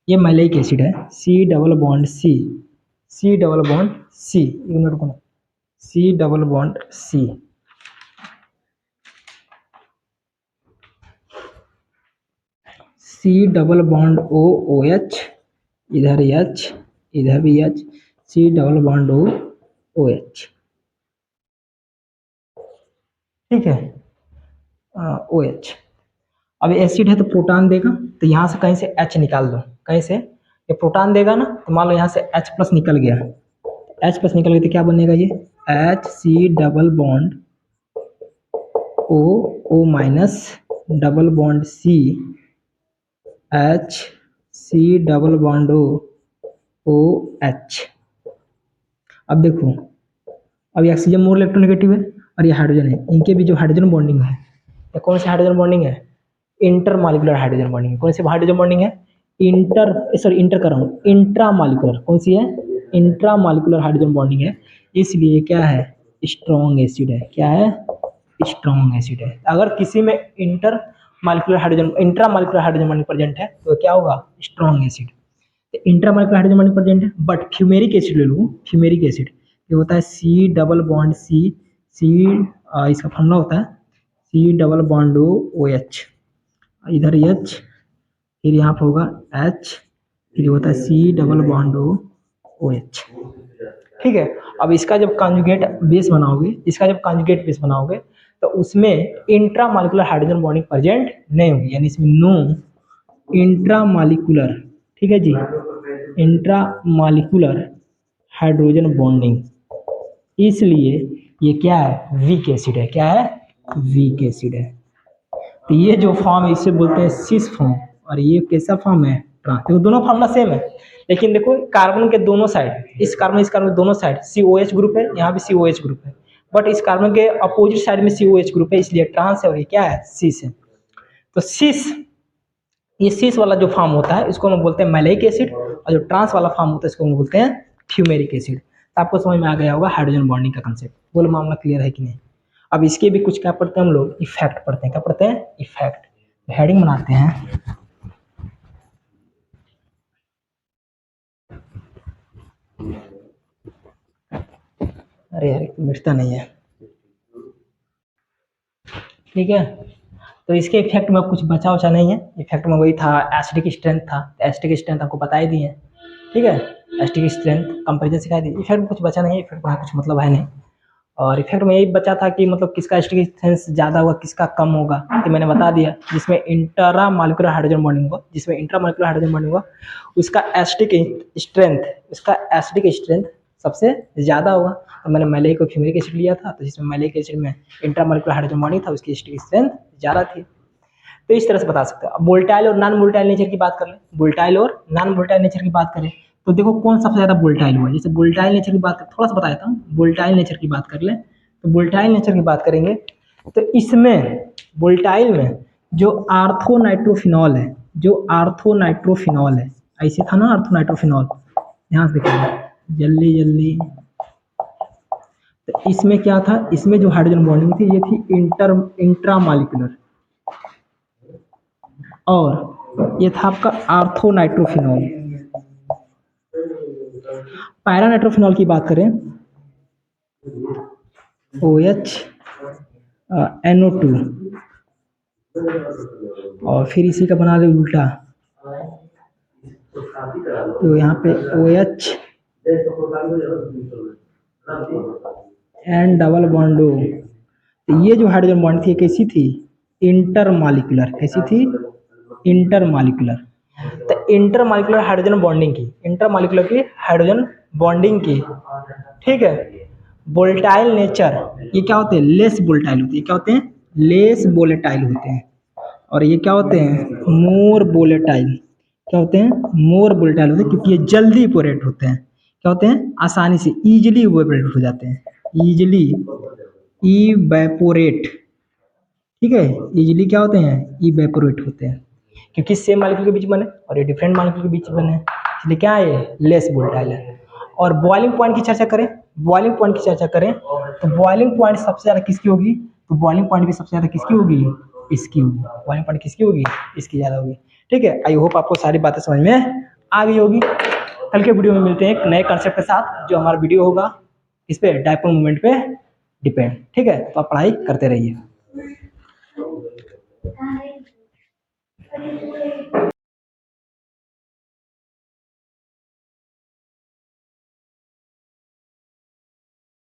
ये मैलेइक एसिड है C double bond C, C double bond C, unit को C double bond C, C double bond O OH, इधर H, इधर भी H, C double bond O OH, ठीक है, OH। अब एसिड है तो प्रोटॉन देगा, तो यहाँ से कहीं से H निकाल दो, कहीं से ये प्रोटॉन देगा ना, तो मान लो यहाँ से H प्लस निकल गया, H प्लस निकल गया तो क्या बनेगा? ये HC double bond O O minus double bond C, HC double bond O OH। अब देखो, अब ये ऑक्सीजन मोर इलेक्ट्रोनेगेटिव है और ये हाइड्रोजन है, इनके भी जो हाइड्रोजन बॉन्डिंग है, ये कौन सी हाइड्रोजन बॉन्डिंग है? Intermolecular hydrogen bonding. कौन सी हाइड्रोजन बॉन्डिंग है? इंटर कर रहा हूँ, इंट्रामॉलिक्यूलर। कौन सी है? इंट्रामॉलिक्यूलर हाइड्रोजन बॉन्डिंग है, इसलिए क्या है? स्ट्रॉन्ग एसिड है। क्या है? स्ट्रॉन्ग एसिड है। अगर किसी में इंट्रामॉलिक्यूलर हाइड्रोजन बॉन्डिंग प्रेजेंट है तो क्या होगा? Strong acid. Intramolecular hydrogen bonding present है, बट फ्यूमेरिक एसिड ले लूँ, फ्यूमेरिक एसिड ये होता है C डबल बॉन्ड C, इसका फॉर्मूला होता है C डबल बॉन्ड OH, इधर H, फिर यहाँ पर होगा H, फिर होता है C डबल बॉन्ड OH। ठीक है, अब इसका जब कॉन्जुगेट बेस बनाओगे, इसका जब कॉन्जुगेट बेस बनाओगे तो उसमें इंट्रामॉलिक्यूलर हाइड्रोजन बॉन्डिंग प्रेजेंट नहीं होगी, यानी इसमें नो इंट्रामॉलिक्यूलर, ठीक है जी, इंट्रामॉलिक्यूलर हाइड्रोजन बॉन्डिंग, इसलिए ये क्या है? वीक एसिड है। क्या है? वीक एसिड है। तो ये जो फॉर्म है इसे बोलते हैं सिस फॉर्म, और ये कैसा फॉर्म है? ट्रांस। देखो दोनों फॉर्मूला सेम है, लेकिन देखो कार्बन के दोनों साइड, इस कार्बन दोनों साइड COH ग्रुप है, यहाँ भी COH ग्रुप है, बट इस कार्बन के अपोजिट साइड में COH ग्रुप है, इसलिए ट्रांस है और ये क्या है? सिस है। तो सिस, ये सिस वाला जो फॉर्म होता है इसको हम बोलते हैं मैलेइक एसिड, और जो ट्रांस वाला फॉर्म होता है इसको हम बोलते हैं फ्यूमेरिक एसिड। तो आपको समझ में आ गया होगा हाइड्रोजन बॉन्डिंग का कंसेप्ट। बोलो मामला क्लियर है कि नहीं? अब इसके भी कुछ क्या पढ़ते हैं हम लोग? इफेक्ट पढ़ते हैं। क्या पढ़ते हैं? इफेक्ट। हेडिंग बनाते हैं, अरे यार मिटता नहीं है, ठीक है। तो इसके इफेक्ट में कुछ बचा उचा नहीं है, इफेक्ट में वही था, एसिडिक स्ट्रेंथ था, एसिडिक स्ट्रेंथ आपको बता ही दिए, ठीक है, एसिडिक स्ट्रेंथ कंपेरिजन सिखा दी। इफेक्ट में कुछ बचा नहीं है, इफेक्ट में कुछ मतलब है नहीं, और इफेक्ट में यही बचा था कि मतलब किसका एसिडिक स्ट्रेंथ ज़्यादा होगा, किसका कम होगा, तो मैंने बता दिया। जिसमें इंट्रामॉलिक्यूलर हाइड्रोजन बॉन्डिंग होगा, जिसमें इंट्रामॉलिक्यूलर हाइड्रोजन बॉन्डिंग होगा उसका एसिडिक स्ट्रेंथ सबसे ज़्यादा होगा। तो मैंने मैलेइक और फ्यूमेरिक एसिड लिया था, तो जिसमें मैलेइक एसिड में इंट्रामॉलिक्यूलर हाइड्रोजन बॉन्डिंग था उसकी एसिडिक स्ट्रेंथ ज़्यादा थी। तो इस तरह से बता सकते हो। अब वोलेटाइल और नॉन वोलेटाइल नेचर की बात कर लें, वोलेटाइल और नॉन वोलेटाइल नेचर की बात करें तो देखो कौन सबसे ज़्यादा वोलेटाइल हुआ है। जैसे वोलेटाइल नेचर की बात कर, थोड़ा सा बता देता हूँ, वोलेटाइल नेचर की बात कर लें तो वोलेटाइल नेचर की बात करेंगे तो इसमें वोलेटाइल में जो आर्थोनाइट्रोफिनॉल है, जो आर्थोनाइट्रोफिनॉल है, ऐसे था ना आर्थोनाइट्रोफिनॉल, ध्यान से देखिए जल्दी जल्दी। तो इसमें क्या था, इसमें जो हाइड्रोजन बॉन्डिंग थी ये थी इंट्रामालिकुलर, और ये था आपका आर्थोनाइट्रोफिनॉल। पैरानाइट्रोफिनॉल की बात करें, OH NO2, और फिर इसी का बना ले उल्टा, तो यहाँ पे OH N double bond O। तो ये जो हाइड्रोजन बॉन्ड थी कैसी थी, इंटरमालिकुलर, कैसी थी, इंटरमालिकुलर। तो इंटरमालिकुलर हाइड्रोजन बॉन्डिंग की, इंटरमालिकुलर की हाइड्रोजन बॉन्डिंग की, ठीक है। वोलेटाइल नेचर, ये क्या होते हैं, लेस वोलेटाइल होते हैं, क्या होते हैं, लेस वोलेटाइल होते हैं। और ये क्या होते हैं, मोर वोलेटाइल, क्या होते हैं, मोर वोलेटाइल होते हैं, क्योंकि ये जल्दी इवेपोरेट होते हैं, क्या होते हैं, आसानी से इजीली इवेपोरेट हो जाते हैं, इजीली इवेपोरेट, ठीक है, इजीली क्या होते हैं, इवेपोरेट होते हैं, क्योंकि सेम मॉलिक्यूल के बीच बने और ये डिफरेंट मॉलिक्यूल के बीच बने, इसलिए क्या है, ये लेस वोलेटाइल है। और बॉइलिंग पॉइंट की चर्चा करें, बॉइलिंग पॉइंट की चर्चा करें, तो बॉइलिंग पॉइंट सबसे ज़्यादा किसकी होगी, तो बॉइलिंग पॉइंट भी सबसे ज़्यादा किसकी होगी, इसकी होगी, बॉइलिंग पॉइंट किसकी होगी, इसकी ज़्यादा होगी, ठीक है। आई होप आपको सारी बातें समझ में आ गई होगी। कल के वीडियो में मिलते हैं एक नए कंसेप्ट के साथ, जो हमारा वीडियो होगा इस पे डायपोल मूवमेंट पे डिपेंड, ठीक है। तो आप पढ़ाई करते रहिए।